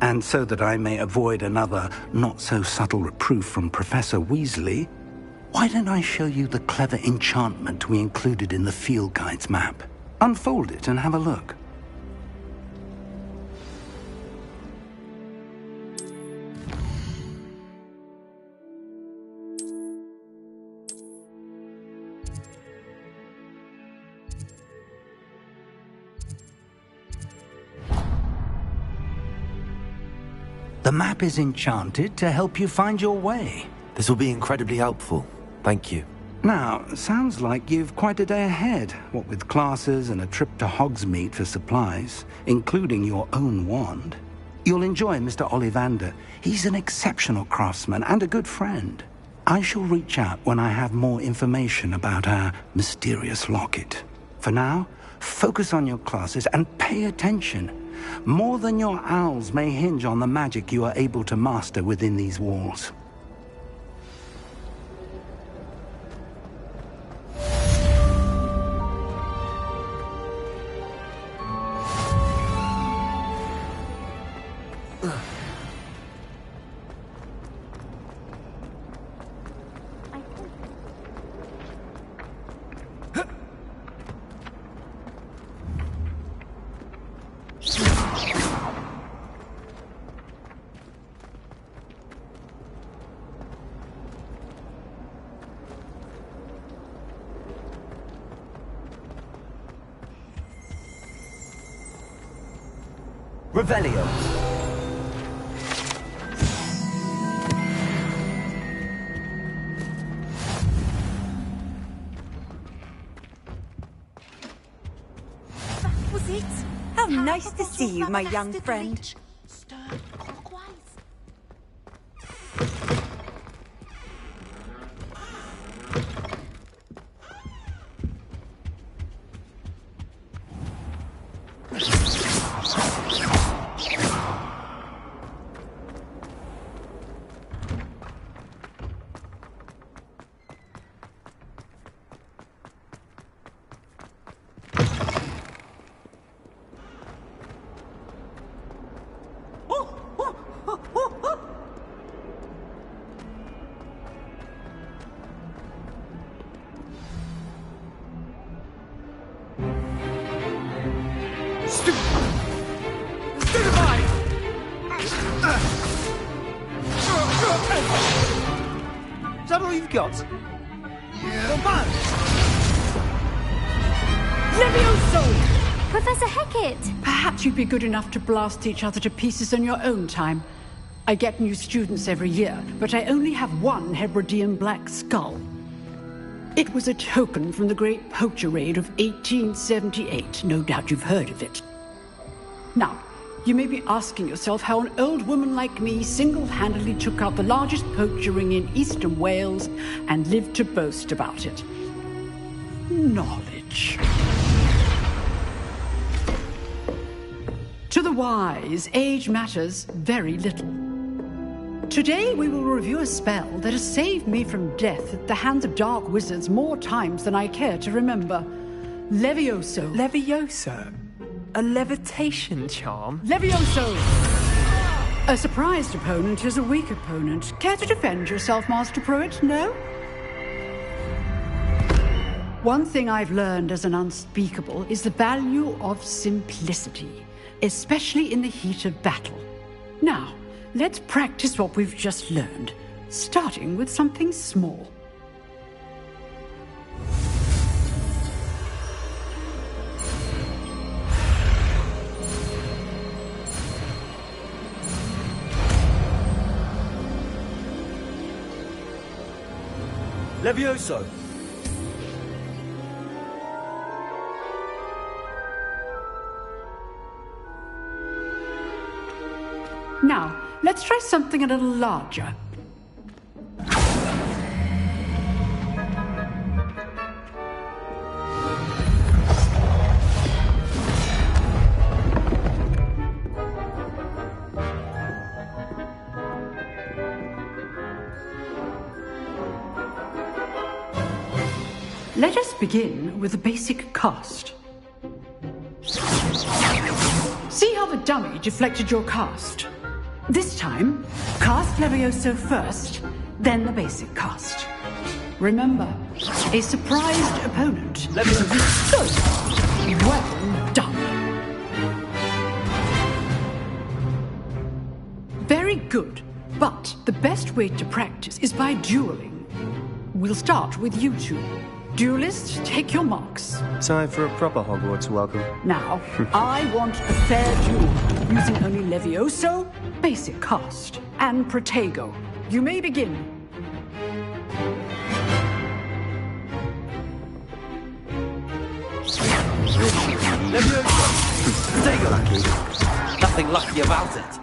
and so that I may avoid another not-so-subtle reproof from Professor Weasley, why don't I show you the clever enchantment we included in the field guide's map? Unfold it and have a look. The map is enchanted to help you find your way. This will be incredibly helpful. Thank you. Now, sounds like you've quite a day ahead, what with classes and a trip to Hogsmeade for supplies, including your own wand. You'll enjoy Mr. Ollivander. He's an exceptional craftsman and a good friend. I shall reach out when I have more information about our mysterious locket. For now, focus on your classes and pay attention. More than your owls may hinge on the magic you are able to master within these walls. Revelio. Was it? How nice to see you, my young friend. Is that all you've got? Yeah. Levioso! Professor Hecat! Perhaps you'd be good enough to blast each other to pieces on your own time. I get new students every year, but I only have one Hebridean black skull. It was a token from the Great Poacher Raid of 1878. No doubt you've heard of it. Now, you may be asking yourself how an old woman like me single-handedly took out the largest poacher ring in eastern Wales and lived to boast about it. Knowledge. To the wise, age matters very little. Today we will review a spell that has saved me from death at the hands of dark wizards more times than I care to remember. Levioso. Levioso? A levitation charm? Levioso! A surprised opponent is a weak opponent. Care to defend yourself, Master Pruitt? No? One thing I've learned as an unspeakable is the value of simplicity, especially in the heat of battle. Now, let's practice what we've just learned, starting with something small. Levioso! Now, let's try something a little larger. begin with the basic cast. See how the dummy deflected your cast? This time, cast Levioso first, then the basic cast. Remember, a surprised opponent. Levioso. Good. Well done. Very good, but the best way to practice is by dueling. We'll start with you two. Duelists, take your marks. Time for a proper Hogwarts welcome. Now, I want a fair duel, using only Levioso, basic cast, and Protego. You may begin. Levioso! Protego! Lucky. Nothing lucky about it.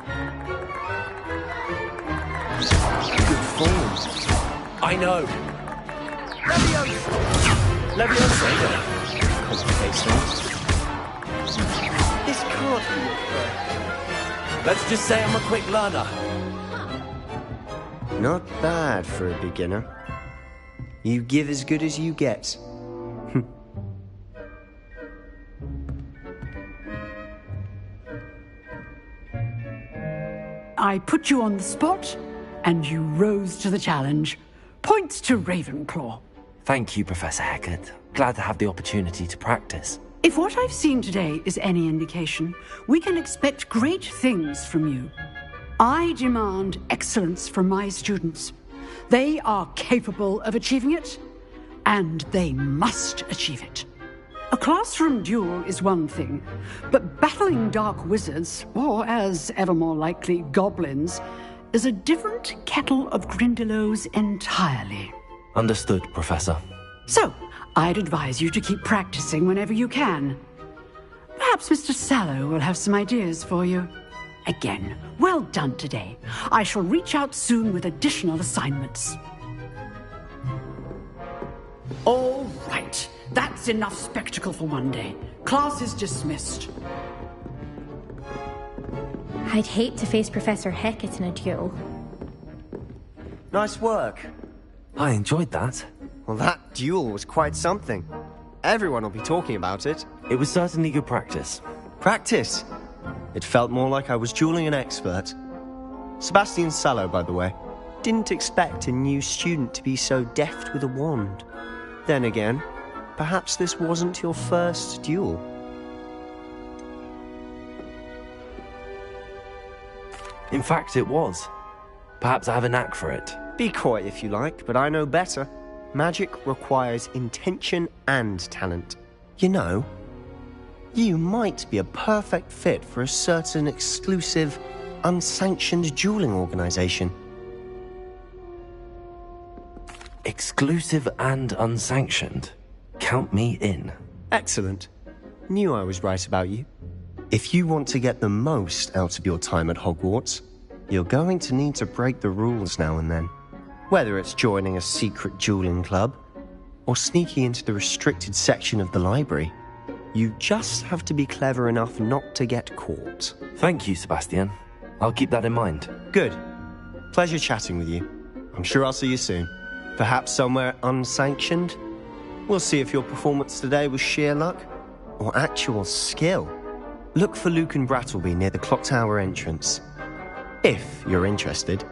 Good form. I know. Levioso! Levioso! Complicates things. This can't be your first. Let's just say I'm a quick learner. Not bad for a beginner. You give as good as you get. I put you on the spot, and you rose to the challenge. Points to Ravenclaw. Thank you, Professor Hecat. Glad to have the opportunity to practice. If what I've seen today is any indication, we can expect great things from you. I demand excellence from my students. They are capable of achieving it, and they must achieve it. A classroom duel is one thing, but battling dark wizards, or as ever more likely, goblins, is a different kettle of Grindylows entirely. Understood, Professor. So, I'd advise you to keep practicing whenever you can. Perhaps Mr. Sallow will have some ideas for you. Again, well done today. I shall reach out soon with additional assignments. All right. That's enough spectacle for one day. Class is dismissed. I'd hate to face Professor Hecat in a duel. Nice work. I enjoyed that. Well, that duel was quite something. Everyone will be talking about it. It was certainly good practice. Practice? It felt more like I was dueling an expert. Sebastian Sallow, by the way. Didn't expect a new student to be so deft with a wand. Then again, perhaps this wasn't your first duel. In fact, it was. Perhaps I have a knack for it. Be coy if you like, but I know better. Magic requires intention and talent. You know, you might be a perfect fit for a certain exclusive, unsanctioned dueling organization. Exclusive and unsanctioned? Count me in. Excellent. Knew I was right about you. If you want to get the most out of your time at Hogwarts, you're going to need to break the rules now and then. Whether it's joining a secret dueling club, or sneaking into the restricted section of the library, you just have to be clever enough not to get caught. Thank you, Sebastian. I'll keep that in mind. Good. Pleasure chatting with you. I'm sure I'll see you soon. Perhaps somewhere unsanctioned? We'll see if your performance today was sheer luck or actual skill. Look for Luke and Brattleby near the clock tower entrance. If you're interested.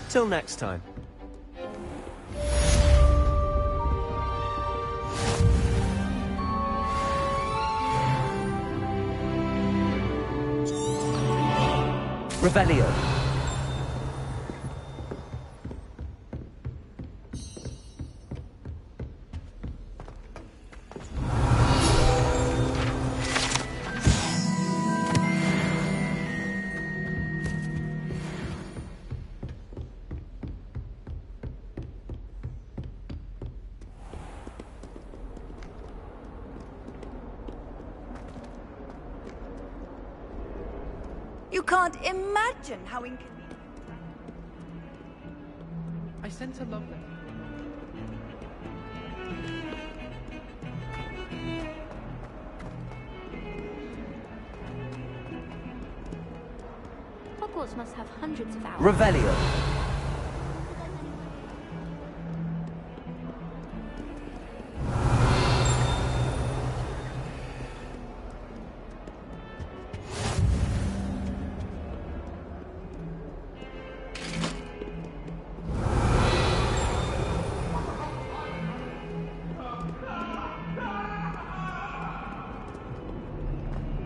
Till next time. Revelio. You can't imagine how inconvenient. I sent a love letter. Hogwarts must have hundreds of hours. Revelio.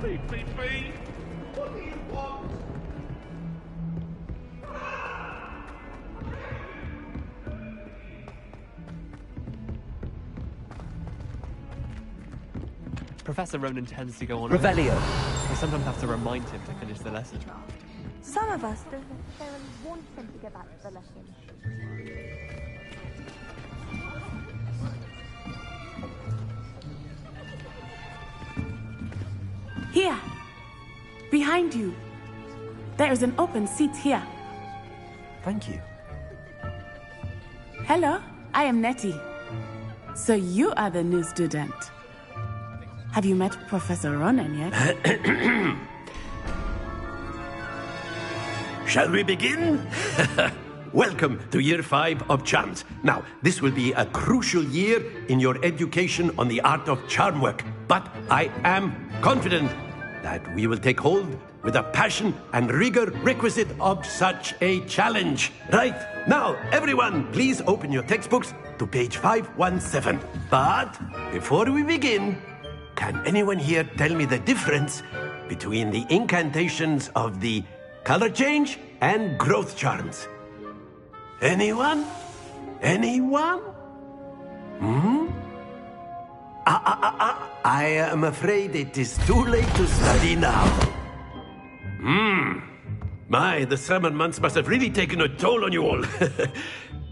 Beep, beep, beep. What do you want? Professor Ronan tends to go on. Revelio. We sometimes have to remind him to finish the lesson. Some of us don't necessarily want him to get back to the lesson. Here. Behind you. There is an open seat here. Thank you. Hello, I am Nettie. So you are the new student. Have you met Professor Ronan yet? Shall we begin? Welcome to Year 5 of Charms. Now, this will be a crucial year in your education on the art of charm work. But I am confident that we will take hold with the passion and rigor requisite of such a challenge. Right, now, everyone, please open your textbooks to page 517. But before we begin, can anyone here tell me the difference between the incantations of the color change and growth charms? Anyone? Anyone? I am afraid it is too late to study now. My, the summer months must have really taken a toll on you all.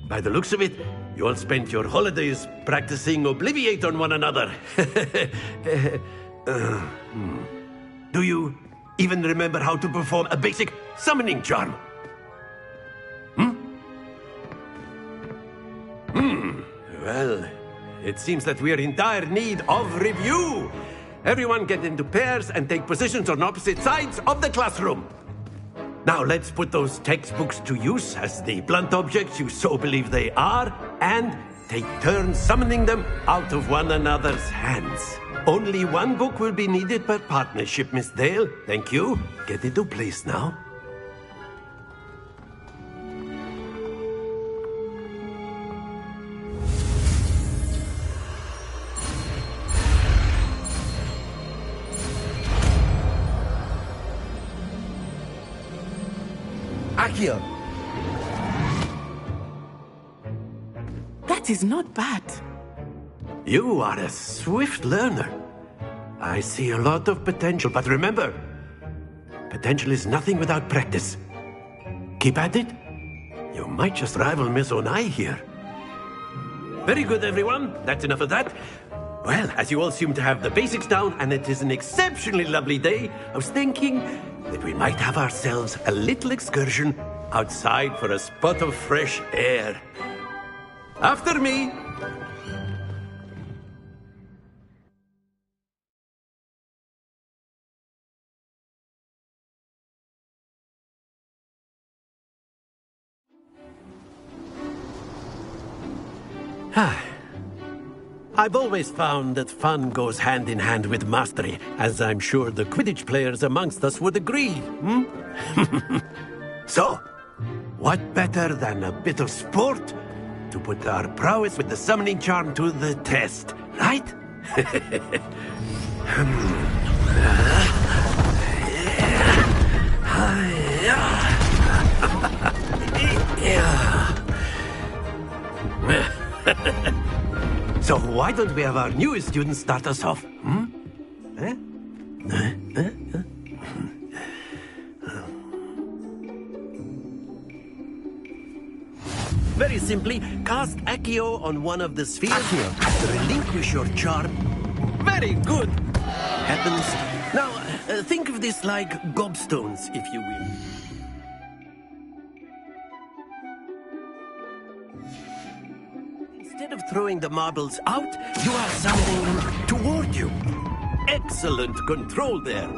By the looks of it, you all spent your holidays practicing Obliviate on one another. Do you even remember how to perform a basic summoning charm? Well, it seems that we are in dire need of review. Everyone get into pairs and take positions on opposite sides of the classroom. Now let's put those textbooks to use as the blunt objects you so believe they are, and take turns summoning them out of one another's hands. Only one book will be needed per partnership, Miss Dale. Thank you. Get into place now. Accio. That is not bad. You are a swift learner. I see a lot of potential, but remember, potential is nothing without practice. Keep at it. You might just rival Miss Onai here. Very good, everyone. That's enough of that. Well, as you all seem to have the basics down, and it is an exceptionally lovely day, I was thinking that we might have ourselves a little excursion outside for a spot of fresh air. After me. I've always found that fun goes hand in hand with mastery, as I'm sure the Quidditch players amongst us would agree. So, what better than a bit of sport to put our prowess with the summoning charm to the test, right? So why don't we have our newest student start us off? Very simply, cast Accio on one of the spheres. Accio. Relinquish your charm. Very good. Heavens. Now, think of this like gobstones, if you will. Instead of throwing the marbles out, you are summoning them toward you. Excellent control there.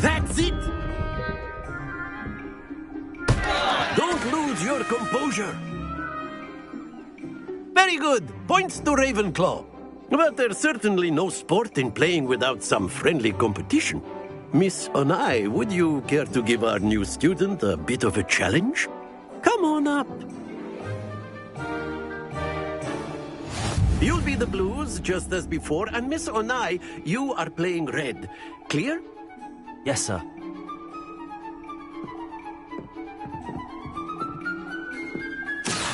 That's it! Don't lose your composure. Very good. Points to Ravenclaw. But there's certainly no sport in playing without some friendly competition. Miss Onai, would you care to give our new student a bit of a challenge? Come on up. You'll be the blues, just as before, and Miss Onai, you are playing red. Clear? Yes, sir.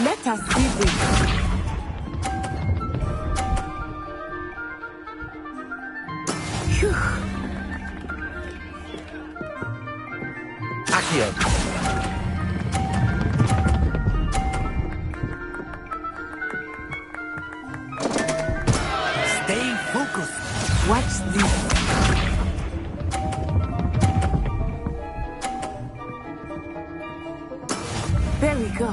Let us see this. Phew. Accio. Stay focused. Watch this. There we go.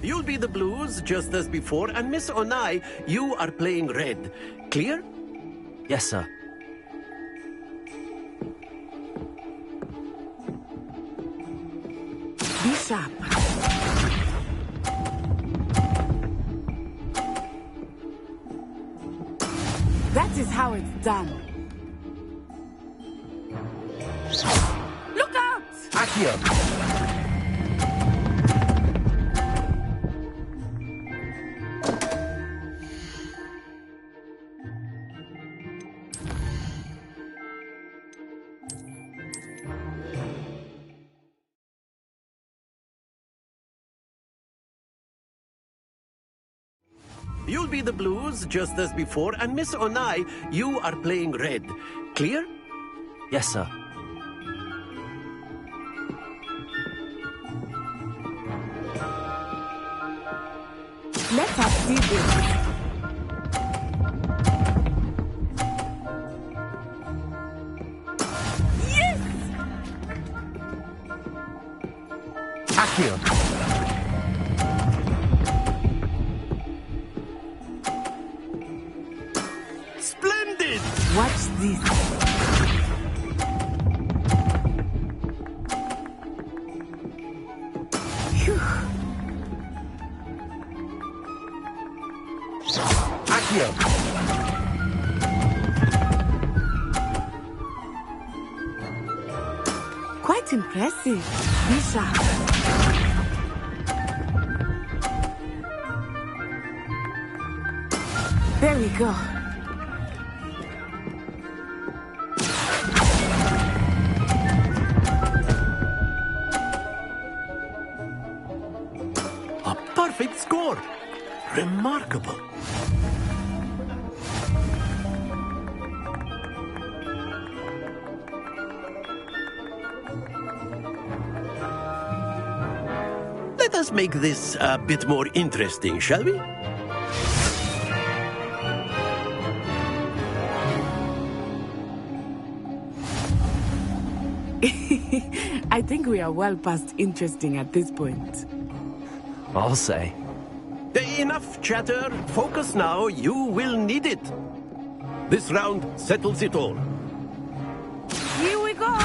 You'll be the blues, just as before, and Miss Onai, you are playing red. Clear? Yes, sir. Be sharp. That is how it's done. Look out! Accio. You'll be the blues, just as before, and Miss Onai, you are playing red. Clear? Yes, sir. Let us see this. Yes! Accio. Splendid! Watch this. Phew. Accio. Quite impressive. Be sharp. There we go. A perfect score. Remarkable. Let us make this a bit more interesting, shall we? I think we are well past interesting at this point. I'll say. Enough chatter. Focus now. You will need it. This round settles it all. Here we go.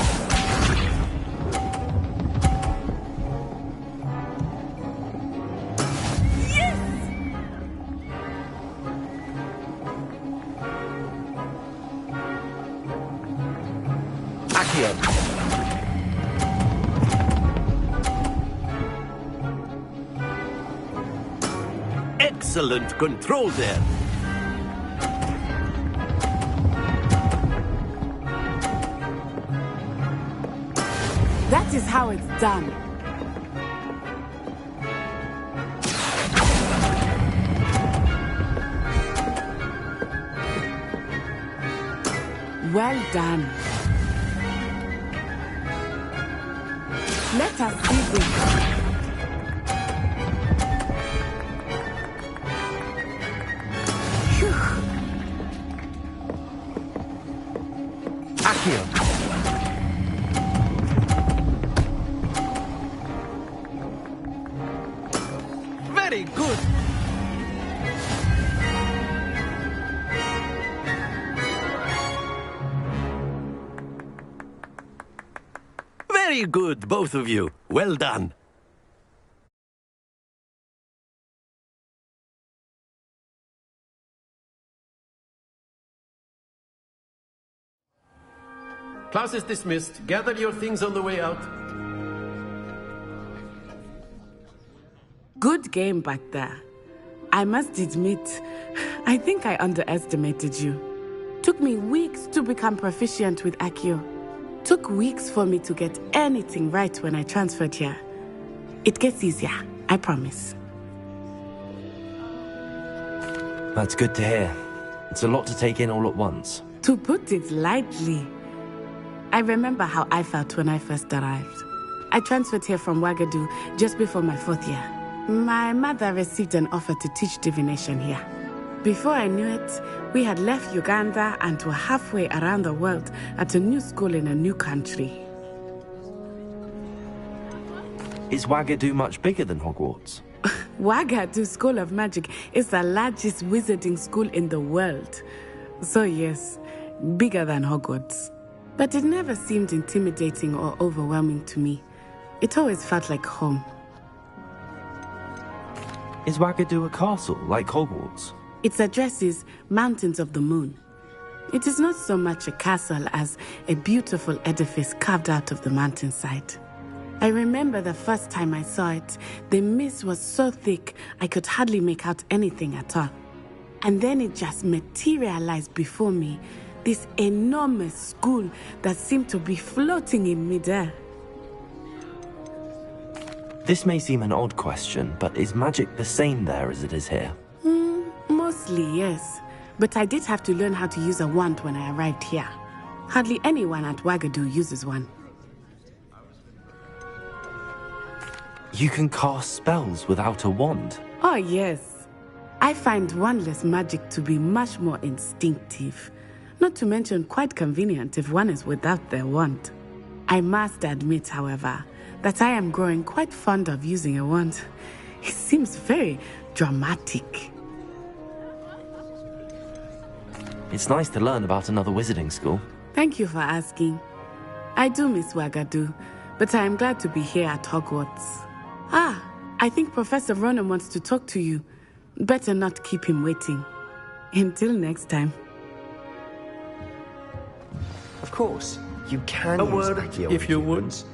Yes! Accio. Excellent control there. That is how it's done. Well done. Let us see this. Accio. Very good. Very good, both of you. Well done. Class is dismissed. Gather your things on the way out. Good game back there. I must admit, I think I underestimated you. Took me weeks to become proficient with Accio. Took weeks for me to get anything right when I transferred here. It gets easier, I promise. That's good to hear. It's a lot to take in all at once. To put it lightly, I remember how I felt when I first arrived. I transferred here from Wagadu just before my 4th year. My mother received an offer to teach divination here. Before I knew it, we had left Uganda and were halfway around the world at a new school in a new country. Is Wagadu much bigger than Hogwarts? Wagadu School of Magic is the largest wizarding school in the world. So yes, bigger than Hogwarts. But it never seemed intimidating or overwhelming to me. It always felt like home. Is Wagadu a castle, like Hogwarts? Its address is Mountains of the Moon. It is not so much a castle as a beautiful edifice carved out of the mountainside. I remember the first time I saw it, the mist was so thick I could hardly make out anything at all. And then it just materialized before me, this enormous school that seemed to be floating in midair. This may seem an odd question, but is magic the same there as it is here? Mostly, yes. But I did have to learn how to use a wand when I arrived here. Hardly anyone at Wagadu uses one. You can cast spells without a wand? Oh, yes. I find wandless magic to be much more instinctive. Not to mention quite convenient if one is without their wand. I must admit, however, that I am growing quite fond of using a wand. It seems very dramatic. It's nice to learn about another wizarding school. Thank you for asking. I do miss Wagadu, but I am glad to be here at Hogwarts. I think Professor Ronan wants to talk to you. Better not keep him waiting. Until next time. Of course, you can A use word, Accio if you would. influence,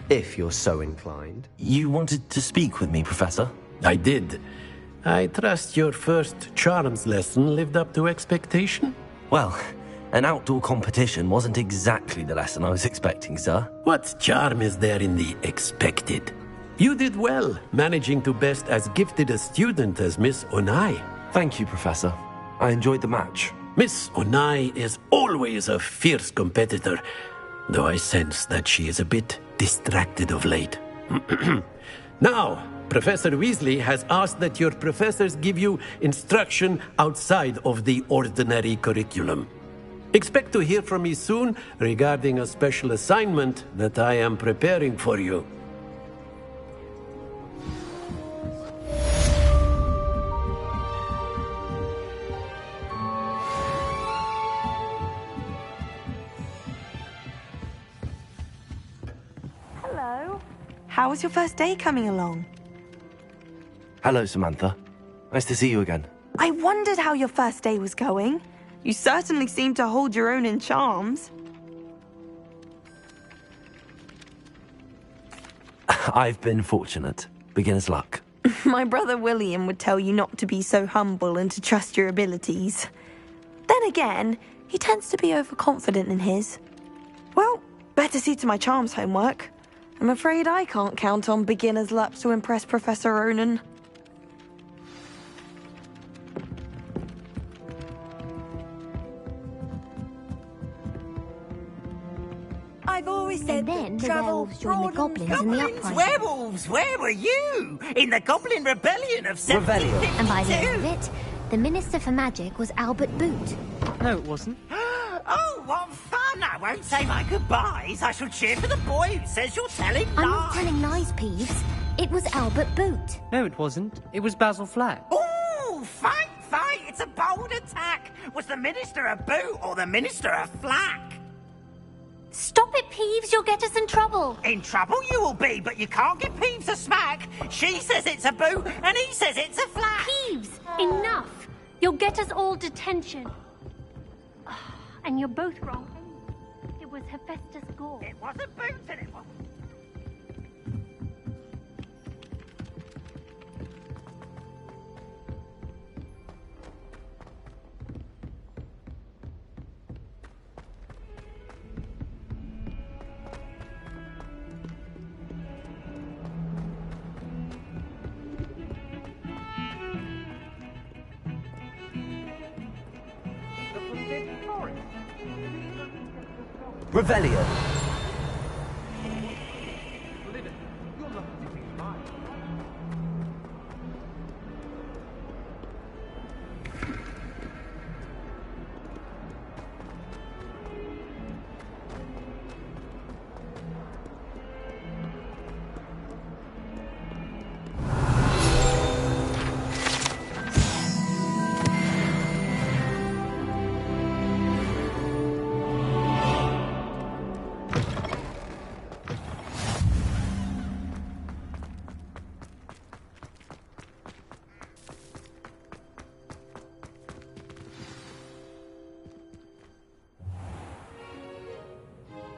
if you're so inclined. You wanted to speak with me, Professor? I did. I trust your first charms lesson lived up to expectation? Well, an outdoor competition wasn't exactly the lesson I was expecting, sir. What charm is there in the expected? You did well, managing to best as gifted a student as Miss Onai. Thank you, Professor. I enjoyed the match. Miss Onai is always a fierce competitor, though I sense that she is a bit distracted of late. Now, Professor Weasley has asked that your professors give you instruction outside of the ordinary curriculum. Expect to hear from me soon regarding a special assignment that I am preparing for you. Hello. How was your first day coming along? Hello, Samantha. Nice to see you again. I wondered how your first day was going. You certainly seem to hold your own in charms. I've been fortunate. Beginner's luck. My brother William would tell you not to be so humble and to trust your abilities. Then again, he tends to be overconfident in his. Well, better see to my charms homework. I'm afraid I can't count on beginner's luck to impress Professor Ronan. I've always said then the travel werewolves joined the goblins in the uprising. Werewolves, where were you? In the Goblin Rebellion of 1752? And by the end of it, the Minister for Magic was Albert Boot. No, it wasn't. Oh, what fun! I won't say my goodbyes. I shall cheer for the boy who says you're telling lies. I'm not telling lies, Peeves. It was Albert Boot. No, it wasn't. It was Basil Flack. Ooh, fight! It's a bold attack. Was the Minister a boot or the Minister a flack? Stop it, Peeves. You'll get us in trouble. In trouble you will be, but you can't give Peeves a smack. She says it's a boo, and he says it's a flat. Peeves, enough. You'll get us all detention. And you're both wrong. It was Hephaestus Gore. It wasn't Boots, and it wasn't... Revelio.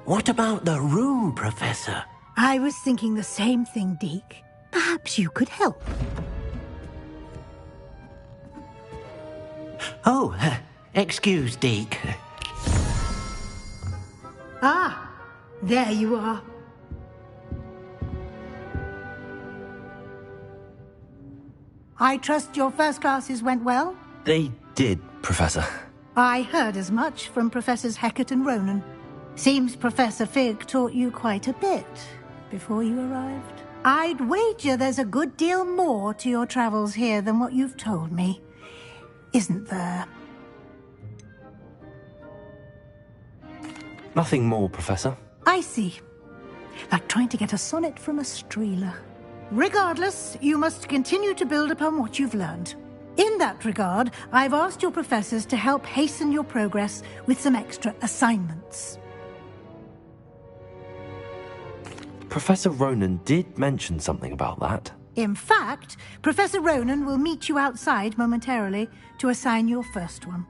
What about the room, Professor? I was thinking the same thing, Deke. Perhaps you could help. Oh, excuse, Deke. Ah, there you are. I trust your first classes went well? They did, Professor. I heard as much from Professors Hecat and Ronan. Seems Professor Fig taught you quite a bit before you arrived. I'd wager there's a good deal more to your travels here than what you've told me. Isn't there? Nothing more, Professor. I see. Like trying to get a sonnet from a streeler. Regardless, you must continue to build upon what you've learned. In that regard, I've asked your professors to help hasten your progress with some extra assignments. Professor Ronan did mention something about that. In fact, Professor Ronan will meet you outside momentarily to assign your first one.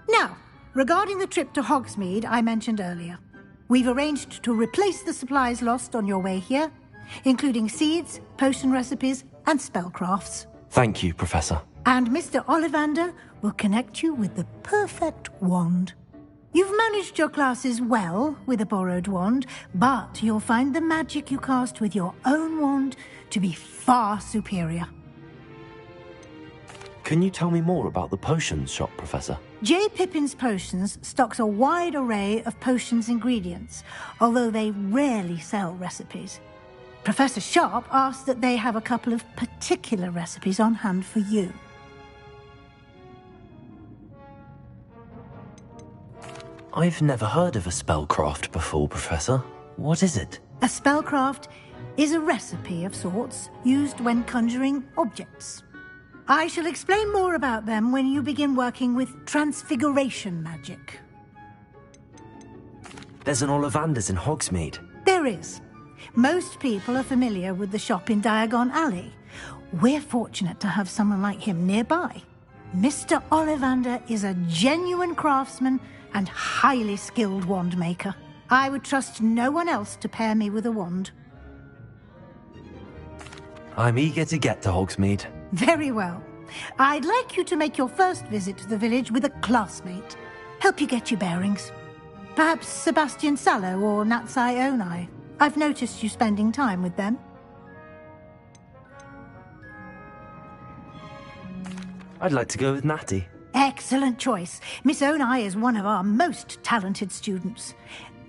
Now, regarding the trip to Hogsmeade I mentioned earlier, we've arranged to replace the supplies lost on your way here, including seeds, potion recipes, and spellcrafts. Thank you, Professor. And Mr. Ollivander will connect you with the perfect wand. You've managed your classes well with a borrowed wand, but you'll find the magic you cast with your own wand to be far superior. Can you tell me more about the potions shop, Professor? J. Pippin's Potions stocks a wide array of potions ingredients, although they rarely sell recipes. Professor Sharp asked that they have a couple of particular recipes on hand for you. I've never heard of a spellcraft before, Professor. What is it? A spellcraft is a recipe of sorts used when conjuring objects. I shall explain more about them when you begin working with transfiguration magic. There's an Ollivander's in Hogsmeade. There is. Most people are familiar with the shop in Diagon Alley. We're fortunate to have someone like him nearby. Mr. Ollivander is a genuine craftsman and highly skilled wand maker. I would trust no one else to pair me with a wand. I'm eager to get to Hogsmeade. Very well. I'd like you to make your first visit to the village with a classmate. Help you get your bearings. Perhaps Sebastian Sallow or Natsai Onai. I've noticed you spending time with them. I'd like to go with Natty. Excellent choice. Miss Onai is one of our most talented students.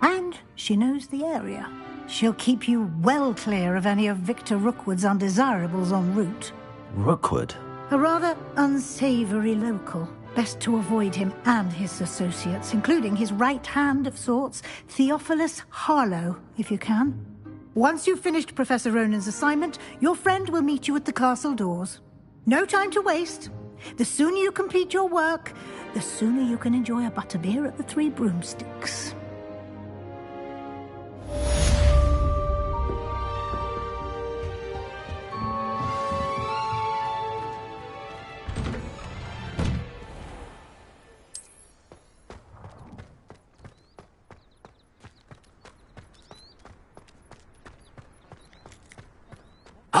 And she knows the area. She'll keep you well clear of any of Victor Rookwood's undesirables en route. Rookwood? A rather unsavory local. Best to avoid him and his associates, including his right hand of sorts, Theophilus Harlow, if you can. Once you've finished Professor Ronan's assignment, your friend will meet you at the castle doors. No time to waste. The sooner you complete your work, the sooner you can enjoy a butterbeer at the Three Broomsticks.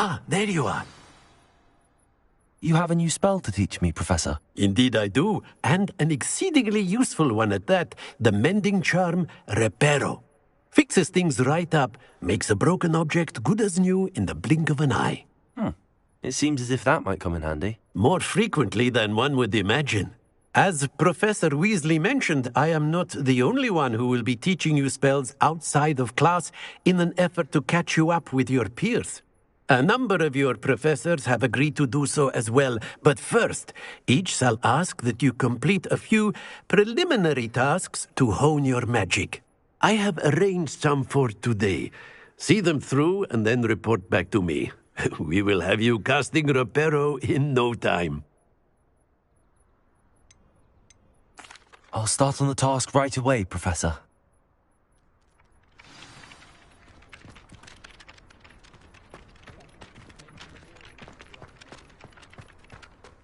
Ah, there you are. You have a new spell to teach me, Professor. Indeed I do, and an exceedingly useful one at that. The mending charm, Reparo. Fixes things right up, makes a broken object good as new in the blink of an eye. It seems as if that might come in handy. More frequently than one would imagine. As Professor Weasley mentioned, I am not the only one who will be teaching you spells outside of class in an effort to catch you up with your peers. A number of your professors have agreed to do so as well, but first, each shall ask that you complete a few preliminary tasks to hone your magic. I have arranged some for today. See them through and then report back to me. We will have you casting Reparo in no time. I'll start on the task right away, Professor.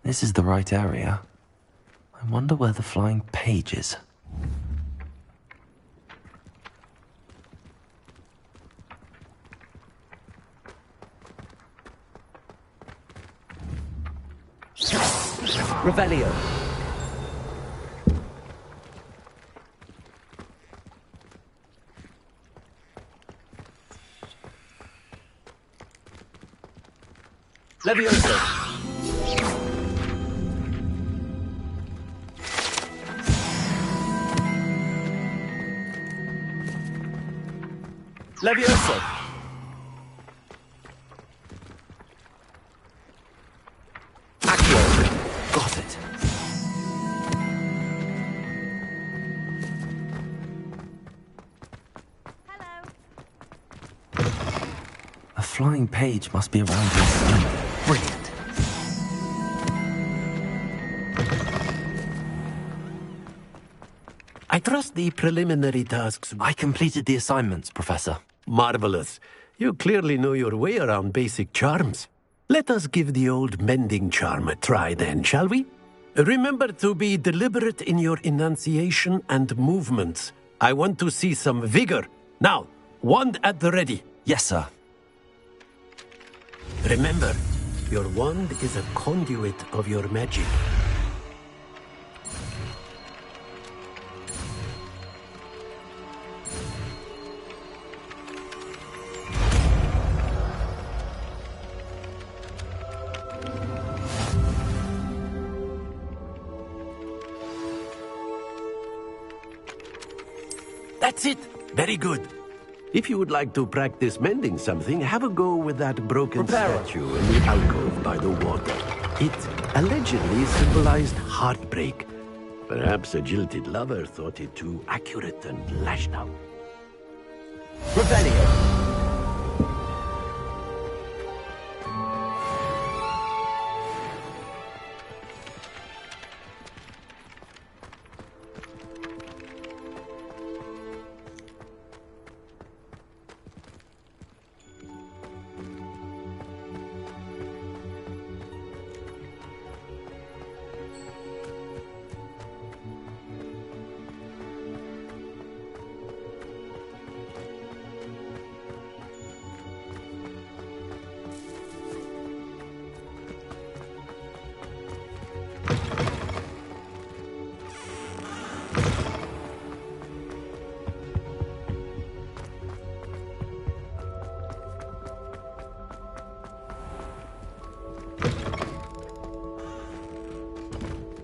This is the right area. I wonder where the flying page is. Revelio. Levioso. Levioso. Accio. Got it. A flying page must be around here somewhere. Brilliant. I trust the preliminary tasks. I completed the assignments, Professor. Marvelous. You clearly know your way around basic charms. Let us give the old mending charm a try then, shall we? Remember to be deliberate in your enunciation and movements. I want to see some vigor. Now, wand at the ready. Yes, sir. Remember, your wand is a conduit of your magic. That's it. Very good. If you would like to practice mending something, have a go with that broken statue in the alcove by the water. It allegedly symbolized heartbreak. Perhaps a jilted lover thought it too accurate and lashed out. Revelio.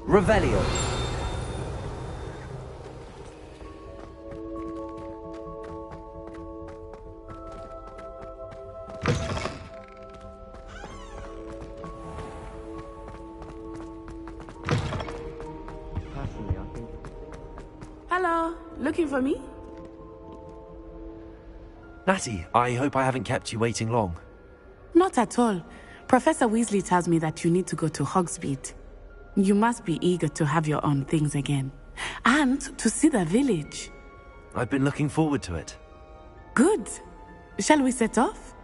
Revelio. Hello, looking for me? Natty, I hope I haven't kept you waiting long. Not at all. Professor Weasley tells me that you need to go to Hogsmeade. You must be eager to have your own things again. And to see the village. I've been looking forward to it. Good. Shall we set off?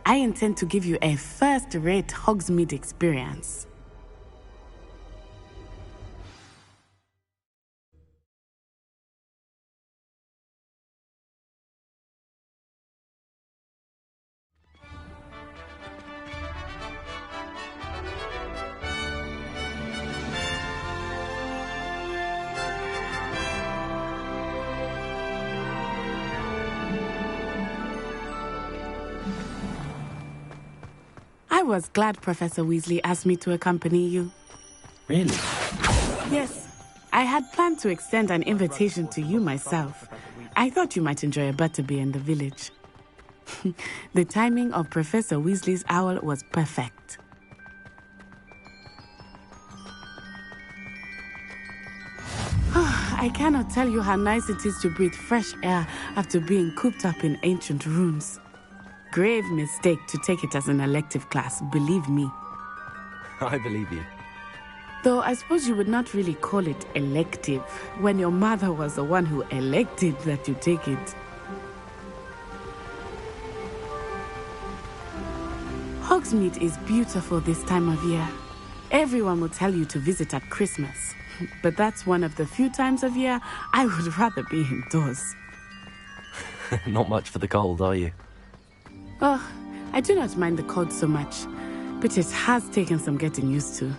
I intend to give you a first-rate Hogsmeade experience. was glad Professor Weasley asked me to accompany you. Really? Yes, I had planned to extend an invitation to you myself. I thought you might enjoy a butterbeer in the village. The timing of Professor Weasley's owl was perfect. I cannot tell you how nice it is to breathe fresh air after being cooped up in ancient rooms. Grave mistake to take it as an elective class, believe me. I believe you. Though I suppose you would not really call it elective when your mother was the one who elected that you take it. Hogsmeade is beautiful this time of year. Everyone will tell you to visit at Christmas. But that's one of the few times of year I would rather be indoors. Not much for the cold, are you? Oh, I do not mind the cold so much, but it has taken some getting used to.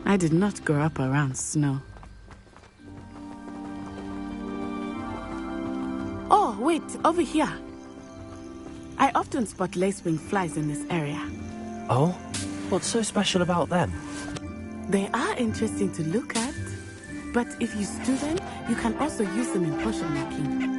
I did not grow up around snow. Oh, wait, over here. I often spot lacewing flies in this area. Oh? What's so special about them? They are interesting to look at, but if you stew them, you can also use them in potion making.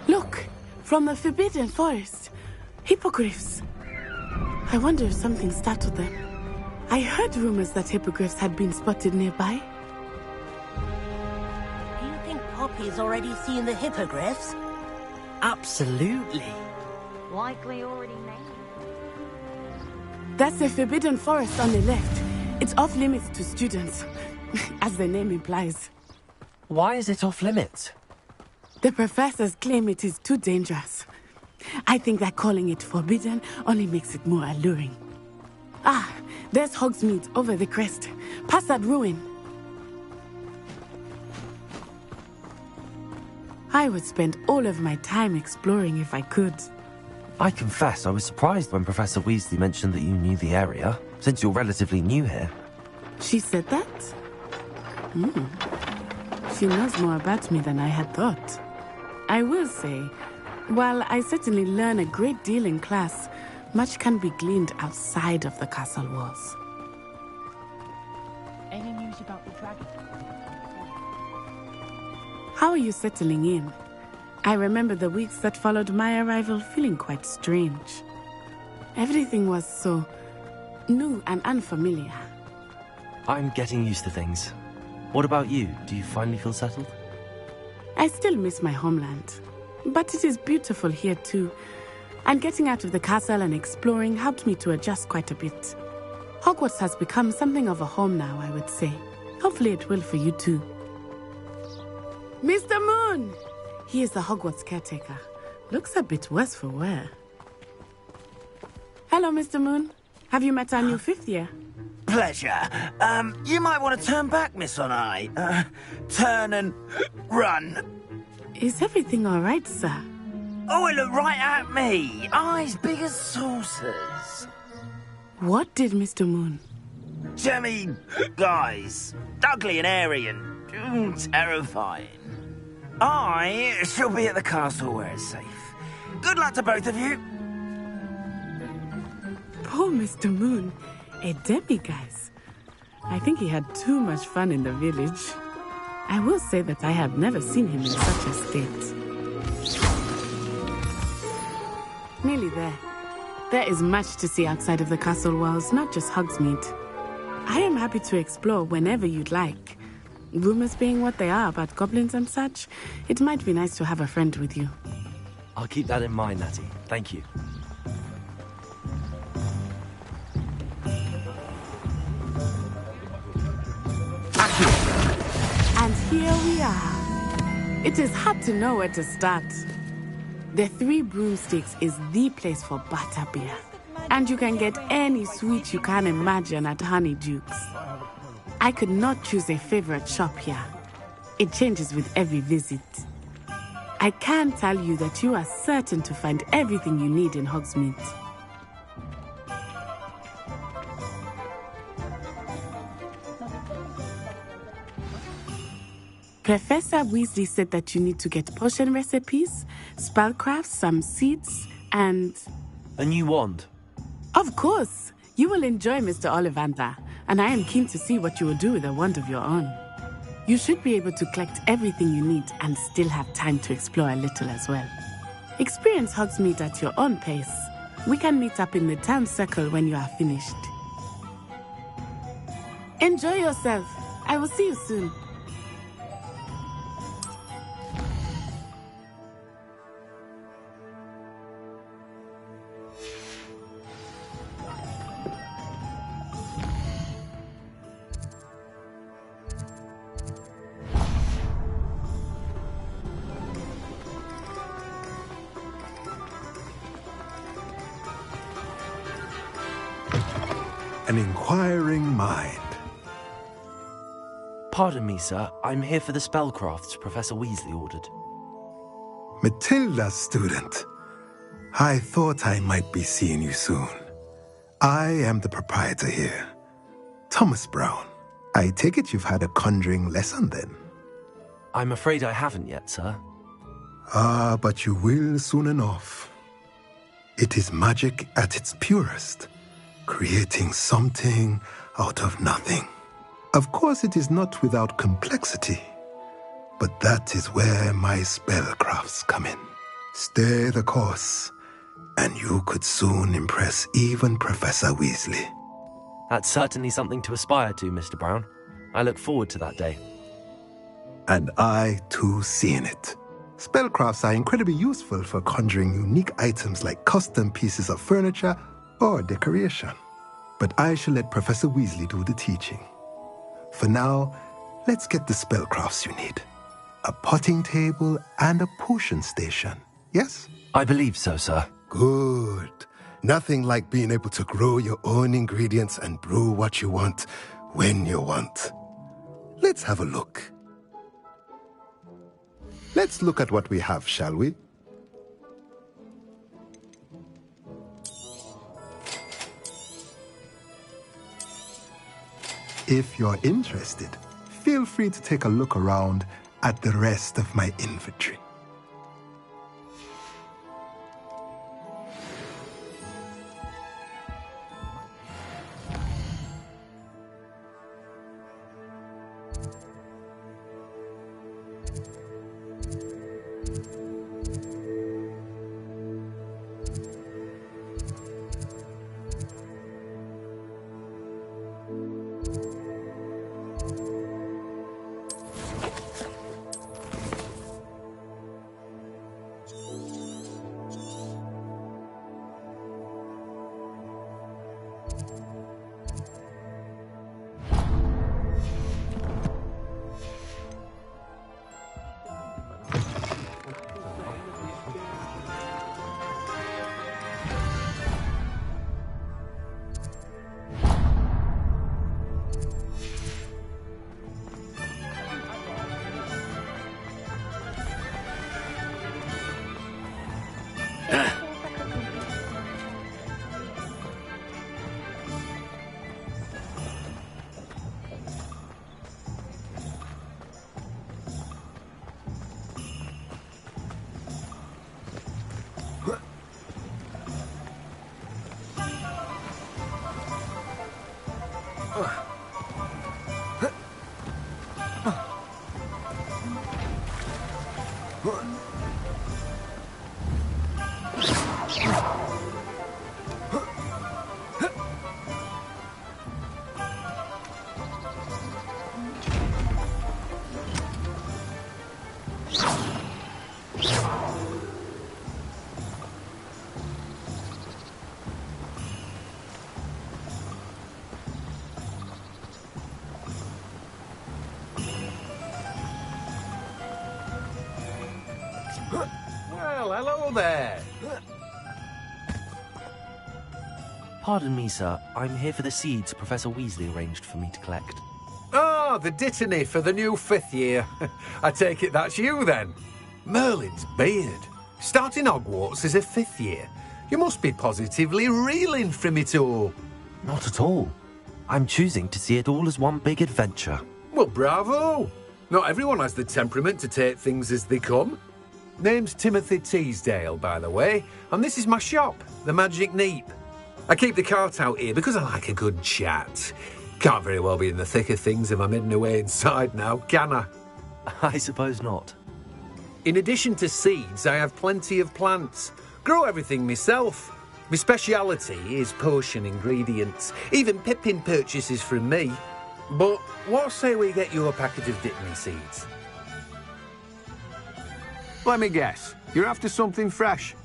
Look, from the Forbidden Forest, hippogriffs. I wonder if something startled them. I heard rumors that hippogriffs had been spotted nearby. Do you think Poppy's already seen the hippogriffs? Absolutely. Likely already named. That's the Forbidden Forest on the left. It's off limits to students, as the name implies. Why is it off limits? The professors claim it is too dangerous. I think that calling it forbidden only makes it more alluring. Ah, there's Hogsmeade over the crest. Past that ruin. I would spend all of my time exploring if I could. I confess I was surprised when Professor Weasley mentioned that you knew the area, since you're relatively new here. She said that? She knows more about me than I had thought. I will say, while I certainly learn a great deal in class, much can be gleaned outside of the castle walls. Any news about the dragon? How are you settling in? I remember the weeks that followed my arrival feeling quite strange. Everything was so new and unfamiliar. I'm getting used to things. What about you? Do you finally feel settled? I still miss my homeland, but it is beautiful here too. And getting out of the castle and exploring helped me to adjust quite a bit. Hogwarts has become something of a home now, I would say. Hopefully it will for you too. Mr. Moon! He is the Hogwarts caretaker. Looks a bit worse for wear. Hello, Mr. Moon. Have you met our new fifth year? Pleasure. You might want to turn back, Miss Onai. Turn and run. Is everything all right, sir? Oh, it looked right at me. Eyes big as saucers. What did Mr. Moon? Jemmy, guys. Ugly and airy and terrifying. I shall be at the castle where it's safe. Good luck to both of you. Poor Mr. Moon. A demi-guise. I think he had too much fun in the village. I will say that I have never seen him in such a state. Nearly there. There is much to see outside of the castle walls, not just Hogsmeade. I am happy to explore whenever you'd like. Rumors being what they are about goblins and such, it might be nice to have a friend with you. I'll keep that in mind, Natty. Thank you. And here we are. It is hard to know where to start. The Three Broomsticks is the place for butterbeer. And you can get any sweet you can imagine at Honeydukes. I could not choose a favorite shop here. It changes with every visit. I can tell you that you are certain to find everything you need in Hogsmeade. Professor Weasley said that you need to get potion recipes, spellcrafts, some seeds, and... A new wand. Of course! You will enjoy Mr. Ollivander, and I am keen to see what you will do with a wand of your own. You should be able to collect everything you need and still have time to explore a little as well. Experience Hogsmeade at your own pace. We can meet up in the town circle when you are finished. Enjoy yourself. I will see you soon. An inquiring mind. Pardon me, sir. I'm here for the spellcrafts Professor Weasley ordered. Matilda, student. I thought I might be seeing you soon. I am the proprietor here, Thomas Brown. I take it you've had a conjuring lesson then? I'm afraid I haven't yet, sir. Ah, but you will soon enough. It is magic at its purest, creating something out of nothing. Of course, it is not without complexity, but that is where my spellcrafts come in. Stay the course, and you could soon impress even Professor Weasley. That's certainly something to aspire to, Mr. Brown. I look forward to that day. And I, too, seeing it. Spellcrafts are incredibly useful for conjuring unique items like custom pieces of furniture or decoration. But I shall let Professor Weasley do the teaching. For now, let's get the spellcrafts you need. A potting table and a potion station, yes? I believe so, sir. Good. Nothing like being able to grow your own ingredients and brew what you want when you want. Let's have a look. Let's look at what we have, shall we? If you're interested, feel free to take a look around at the rest of my inventory. Well, hello there. Pardon me, sir. I'm here for the seeds Professor Weasley arranged for me to collect. Ah, the dittany for the new 5th year. I take it that's you, then. Merlin's beard. Starting Hogwarts as a 5th year. You must be positively reeling from it all. Not at all. I'm choosing to see it all as one big adventure. Well, bravo. Not everyone has the temperament to take things as they come. Name's Timothy Teasdale, by the way, and this is my shop, the Magic Neep. I keep the cart out here because I like a good chat. Can't very well be in the thick of things if I'm hidden away inside now, can I? I suppose not. In addition to seeds, I have plenty of plants. Grow everything myself. My speciality is potion ingredients. Even Pippin purchases from me. But what say we get you a packet of Dittany seeds? Let me guess. You're after something fresh.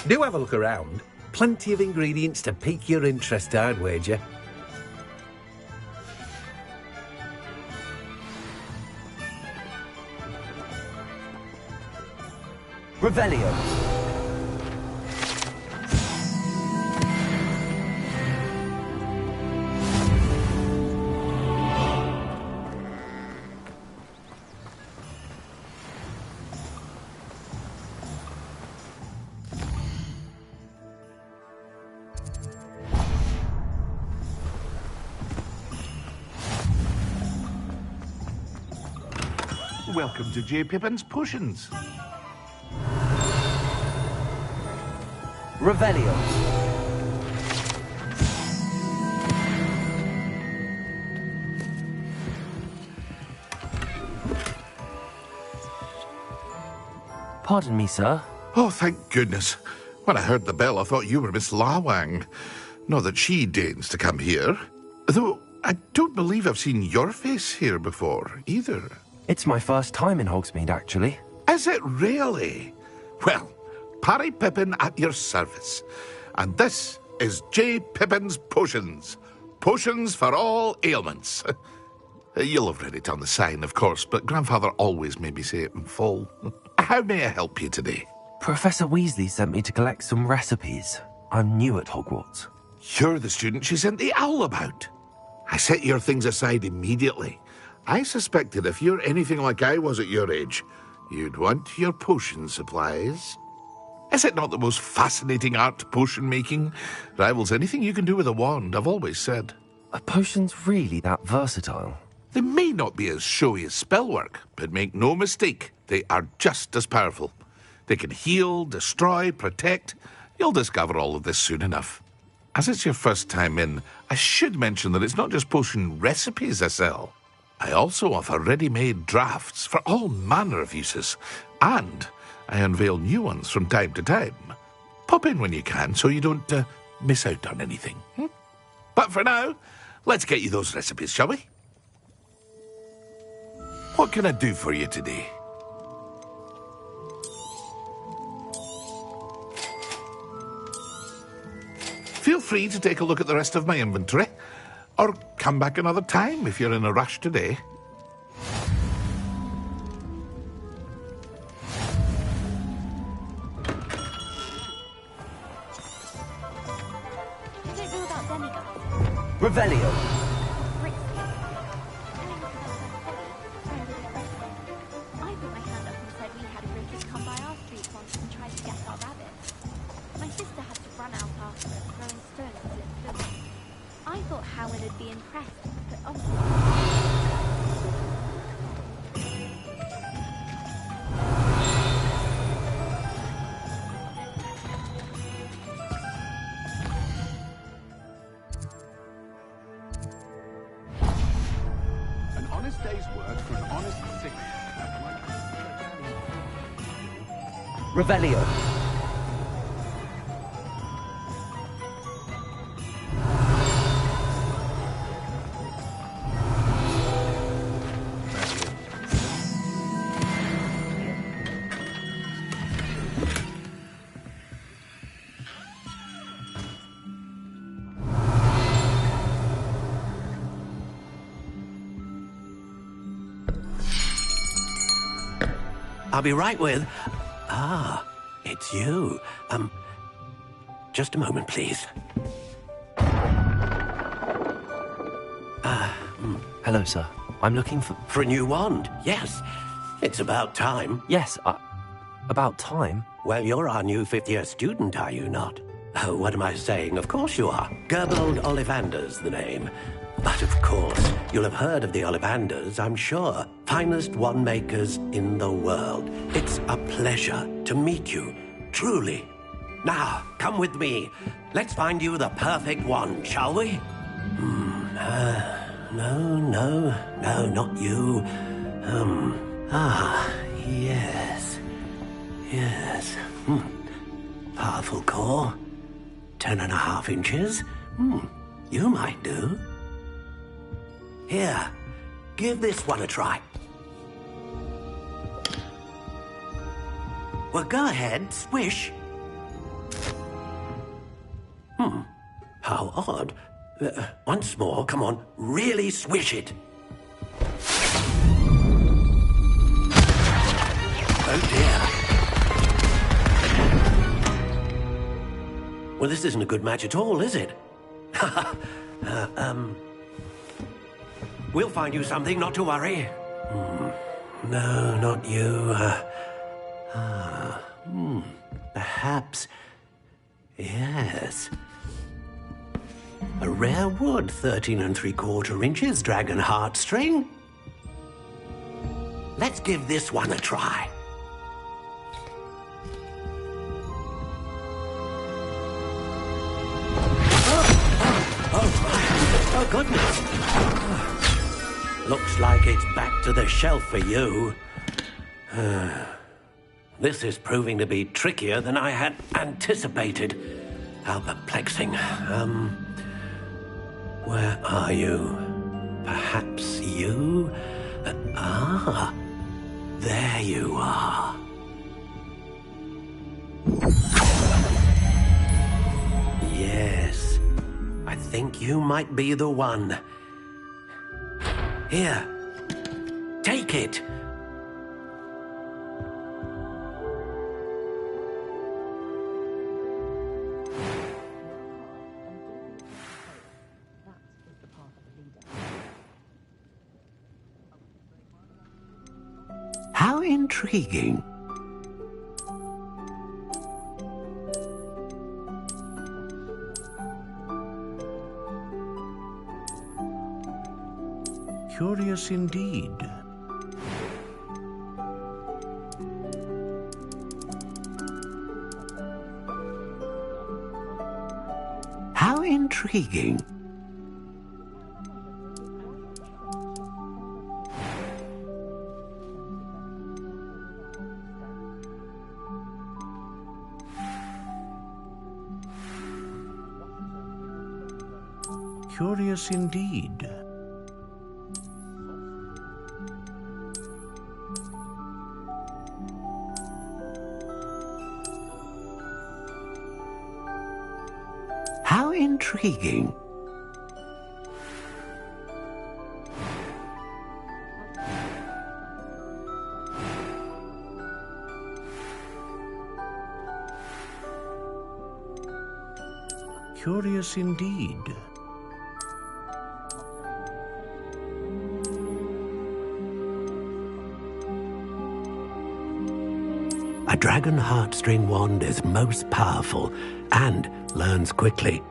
Do have a look around. Plenty of ingredients to pique your interest, I'd wager. Revelio. Welcome to J. Pippin's Potions. Revelio. Pardon me, sir. Oh, thank goodness. When I heard the bell, I thought you were Miss Lawang. Not that she deigns to come here. Though I don't believe I've seen your face here before, either. It's my first time in Hogsmeade, actually. Is it really? Well, Parry Pippin at your service. And this is J. Pippin's Potions. Potions for all ailments. You'll have read it on the sign, of course, but Grandfather always made me say it in full. How may I help you today? Professor Weasley sent me to collect some recipes. I'm new at Hogwarts. You're the student she sent the owl about. I set your things aside immediately. I suspected if you're anything like I was at your age, you'd want your potion supplies. Is it not the most fascinating art, potion making? Rivals anything you can do with a wand, I've always said. Are potions really that versatile? They may not be as showy as spellwork, but make no mistake, they are just as powerful. They can heal, destroy, protect. You'll discover all of this soon enough. As it's your first time in, I should mention that it's not just potion recipes I sell. I also offer ready-made drafts for all manner of uses, and I unveil new ones from time to time. Pop in when you can so you don't miss out on anything. But for now, let's get you those recipes, shall we? What can I do for you today? Feel free to take a look at the rest of my inventory, or come back another time if you're in a rush today. Revelio. I put my hand up and said we had a British come by our street once and tried to get our rabbits. My sister had to run out after it, throwing stones as it flew. I thought Howard would be impressed, but An honest day's work for an honest city. Revelio. I'll be right with... Ah, it's you. Just a moment, please. Hello, sir. I'm looking for... For a new wand, yes. It's about time. Yes, about time? Well, you're our new fifth-year student, are you not? Oh, what am I saying? Of course you are. Gerbold Ollivander's the name. But of course, You'll have heard of the Ollivanders, I'm sure. Finest wand makers in the world. It's a pleasure to meet you, truly. Now, come with me. Let's find you the perfect wand, shall we? No, not you. Yes. Powerful core. 10.5 inches. You might do. Here, give this one a try. Well, go ahead, swish. How odd. Once more, come on, really swish it. Oh dear. Well, this isn't a good match at all, is it? We'll find you something, not to worry. No, not you. Perhaps. Yes. A rare wood, 13 3/4 inches, dragon heartstring. Let's give this one a try. Oh, goodness. Looks like it's back to the shelf for you. This is proving to be trickier than I had anticipated. How perplexing. Where are you? Perhaps you? There you are. Yes, I think you might be the one. Here, take it. How intriguing. Curious indeed. How intriguing. Curious indeed. How intriguing. Curious indeed. A dragon heartstring wand is most powerful and learns quickly.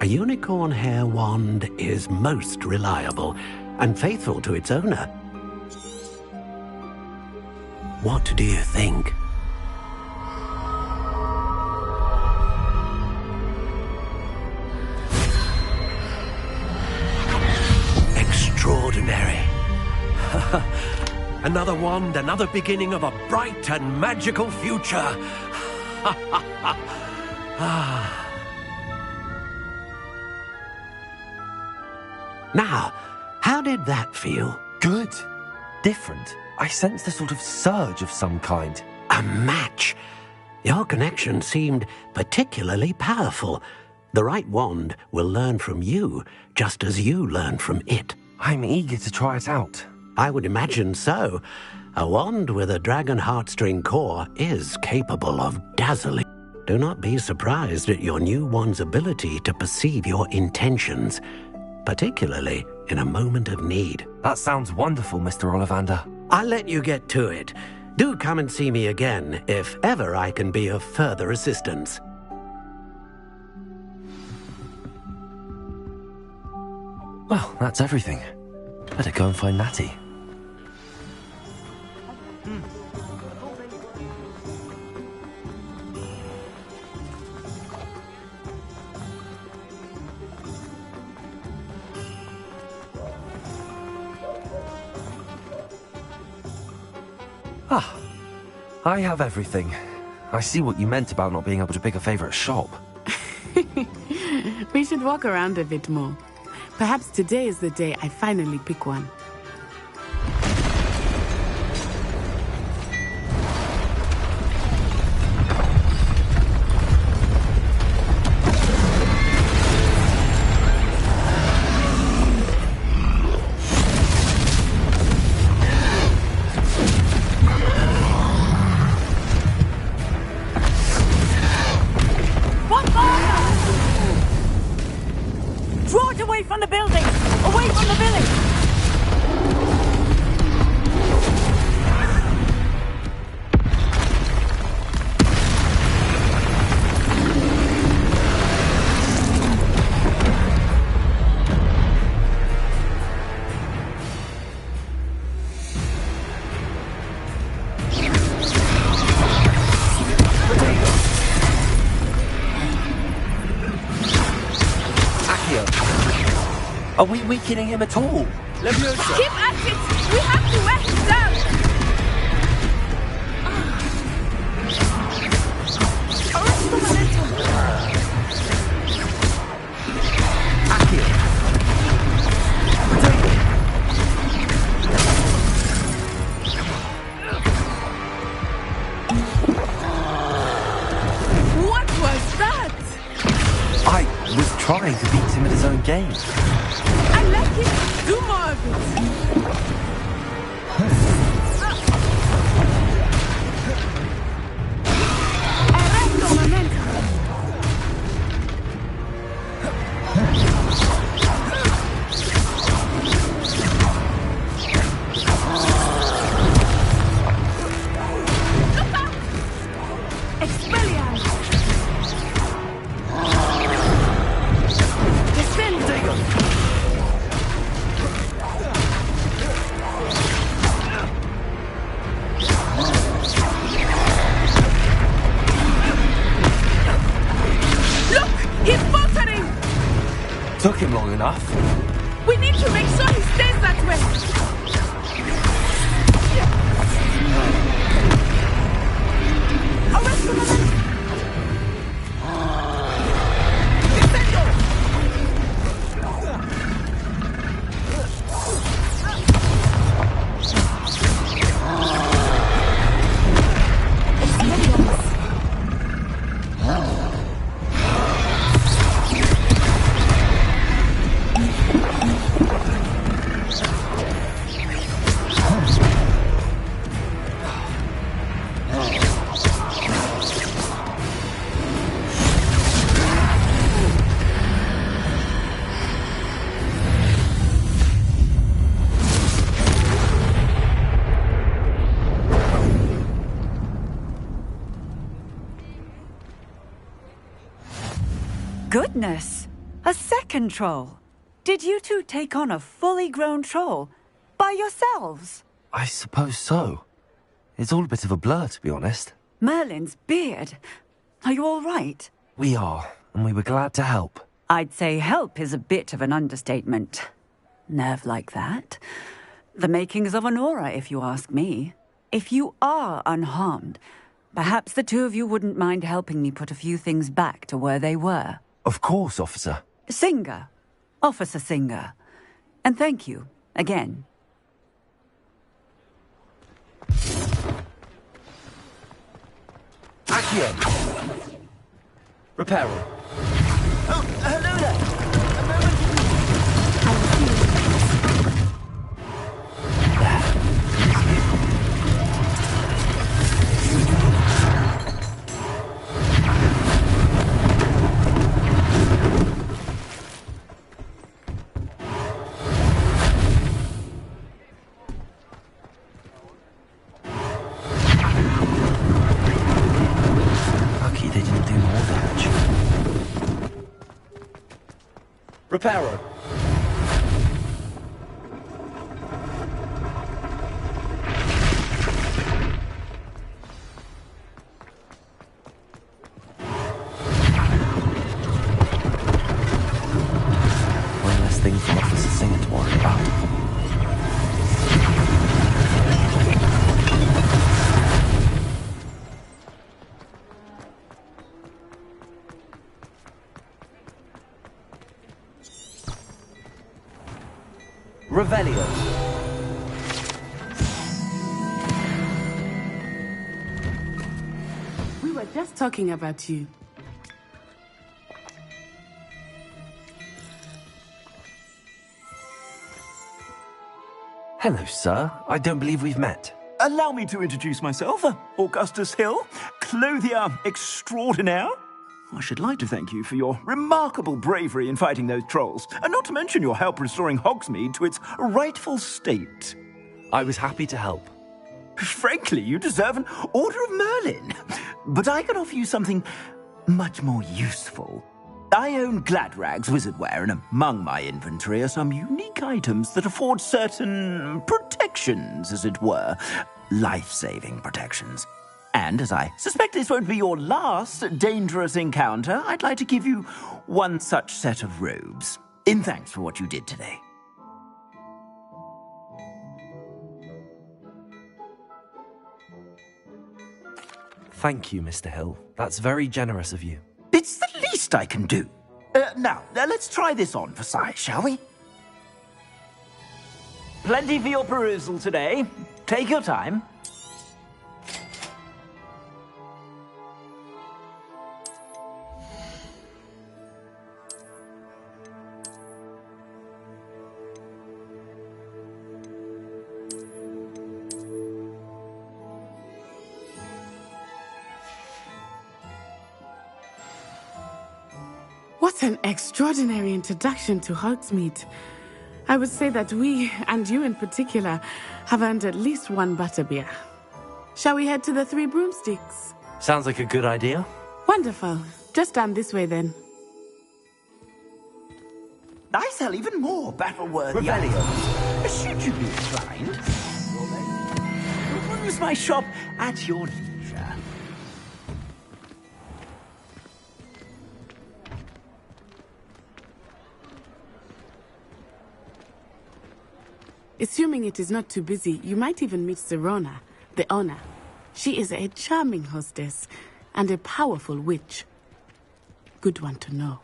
A unicorn hair wand is most reliable and faithful to its owner. What do you think? Extraordinary. Another wand, another beginning of a bright and magical future. Now, how did that feel? Good. Different. I sensed a sort of surge of some kind. A match. Your connection seemed particularly powerful. The right wand will learn from you, just as you learn from it. I'm eager to try it out. I would imagine so. A wand with a dragon heartstring core is capable of dazzling. Do not be surprised at your new wand's ability to perceive your intentions, particularly in a moment of need. That sounds wonderful, Mr. Ollivander. I'll let you get to it. Do come and see me again if ever I can be of further assistance. Well, that's everything. Better go and find Natty. Ah, I have everything. I see what you meant about not being able to pick a favorite shop. We should walk around a bit more. Perhaps today is the day I finally pick one. Draw it away from the building! Away from the village! Are we weakening him at all? Leviosa! Keep at it! We have to wear him down! Arrest the momentum! What was that? I was trying to beat him at his own game. I like it. Do more of it. Arresto momentum. Look out! Expelliarmus. Took him long enough. We need to make sure he stays that way. Arrest the momentum. Goodness! A second troll! Did you two take on a fully grown troll? By yourselves? I suppose so. It's all a bit of a blur, to be honest. Merlin's beard. Are you all right? We are, and we were glad to help. I'd say help is a bit of an understatement. Nerve like that. The makings of an aura, if you ask me. If you are unharmed, perhaps the two of you wouldn't mind helping me put a few things back to where they were. Of course, officer. Singer. Officer Singer. And thank you, again. Accio! Reparo. Oh, hello there! Reparo. One less thing for Officer Singer to worry about. Revelio. We were just talking about you. Hello, sir. I don't believe we've met. Allow me to introduce myself, Augustus Hill, clothier extraordinaire. I should like to thank you for your remarkable bravery in fighting those trolls, and not to mention your help restoring Hogsmeade to its rightful state. I was happy to help. Frankly, you deserve an Order of Merlin. But I can offer you something much more useful. I own Gladrag's wizardware, and among my inventory are some unique items that afford certain protections, as it were. Life-saving protections. And as I suspect this won't be your last dangerous encounter, I'd like to give you one such set of robes, in thanks for what you did today. Thank you, Mr. Hill. That's very generous of you. It's the least I can do. Now, let's try this on for size, shall we? Plenty for your perusal today. Take your time. What an extraordinary introduction to Hogsmeade. I would say that we, and you in particular, have earned at least one butterbeer. Shall we head to the Three Broomsticks? Sounds like a good idea. Wonderful. Just down this way then. I sell even more battle-worthy items. Should you be inclined, peruse my shop at your leisure. Assuming it is not too busy, you might even meet Serona, the owner. She is a charming hostess and a powerful witch. Good one to know.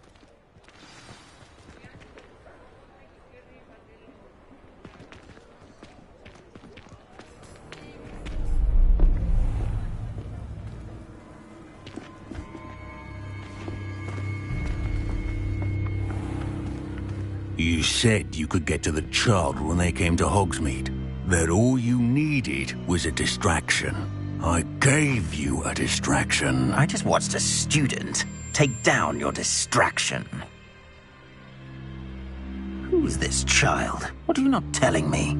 You said you could get to the child when they came to Hogsmeade. That all you needed was a distraction. I gave you a distraction. I just watched a student take down your distraction. Who's this child? What are you not telling me?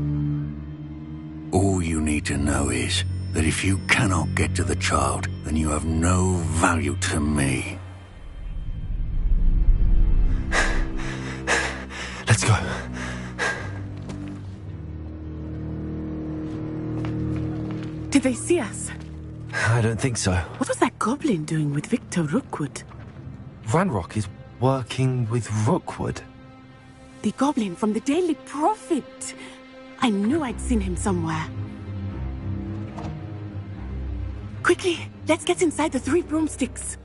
All you need to know is that if you cannot get to the child, then you have no value to me. Let's go. Did they see us? I don't think so. What was that goblin doing with Victor Rookwood? Ranrock is working with Rookwood. The goblin from the Daily Prophet. I knew I'd seen him somewhere. Quickly, let's get inside the Three Broomsticks.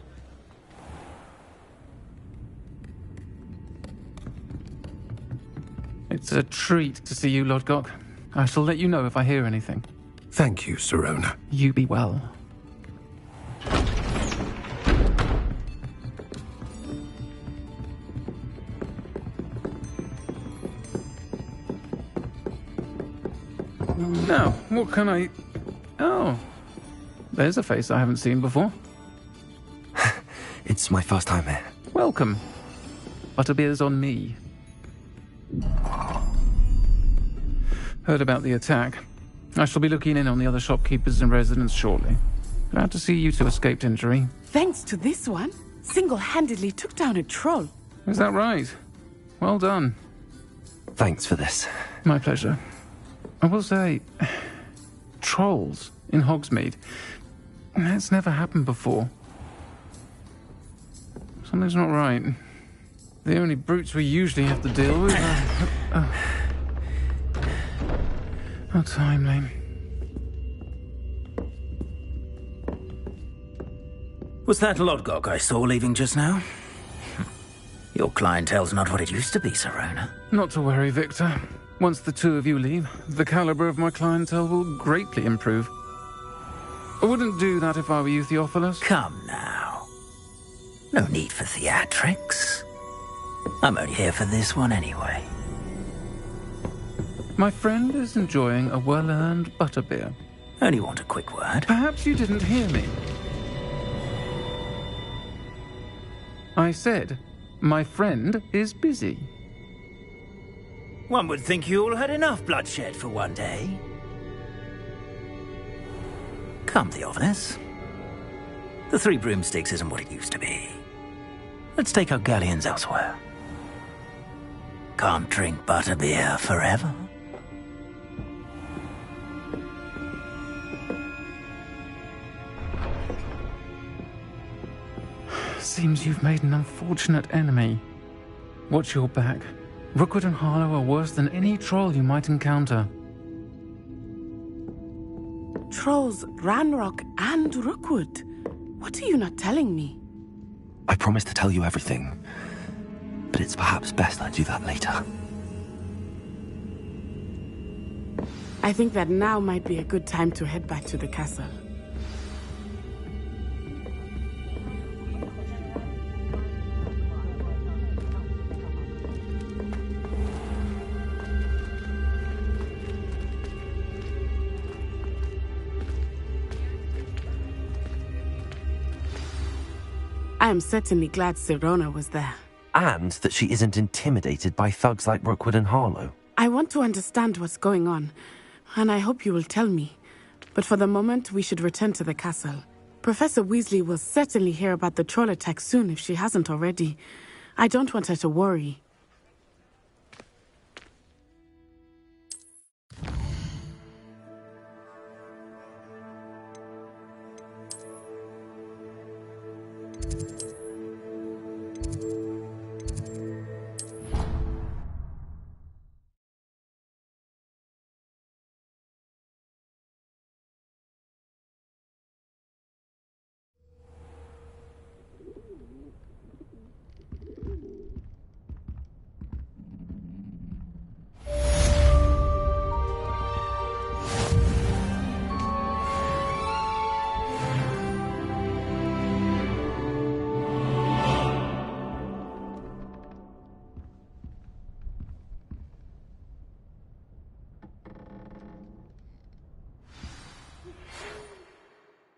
It's a treat to see you, Lodgok. I shall let you know if I hear anything. Thank you, Serona. You be well. Now, what can I... Oh, there's a face I haven't seen before. It's my first time here. Welcome. Butterbeer's on me. Heard about the attack. I shall be looking in on the other shopkeepers and residents shortly. Glad to see you two escaped injury. Thanks to this one, single-handedly took down a troll. Is that right? Well done. Thanks for this. My pleasure. I will say, trolls in Hogsmeade. That's never happened before. Something's not right. The only brutes we usually have to deal with are... How timely. Was that Lodgok I saw leaving just now? Your clientele's not what it used to be, Serona. Not to worry, Victor. Once the two of you leave, the caliber of my clientele will greatly improve. I wouldn't do that if I were you, Theophilus. Come now. No need for theatrics. I'm only here for this one anyway. My friend is enjoying a well-earned butterbeer. Only want a quick word. Perhaps you didn't hear me. I said, my friend is busy. One would think you all had enough bloodshed for one day. Come, Theophilus. The Three Broomsticks isn't what it used to be. Let's take our galleons elsewhere. Can't drink butterbeer forever. Seems you've made an unfortunate enemy. Watch your back. Rookwood and Harlow are worse than any troll you might encounter. Trolls, Ranrock, and Rookwood. What are you not telling me? I promised to tell you everything, but it's perhaps best I do that later. I think that now might be a good time to head back to the castle. I am certainly glad Serona was there. And that she isn't intimidated by thugs like Rookwood and Harlow. I want to understand what's going on, and I hope you will tell me. But for the moment, we should return to the castle. Professor Weasley will certainly hear about the troll attack soon if she hasn't already. I don't want her to worry.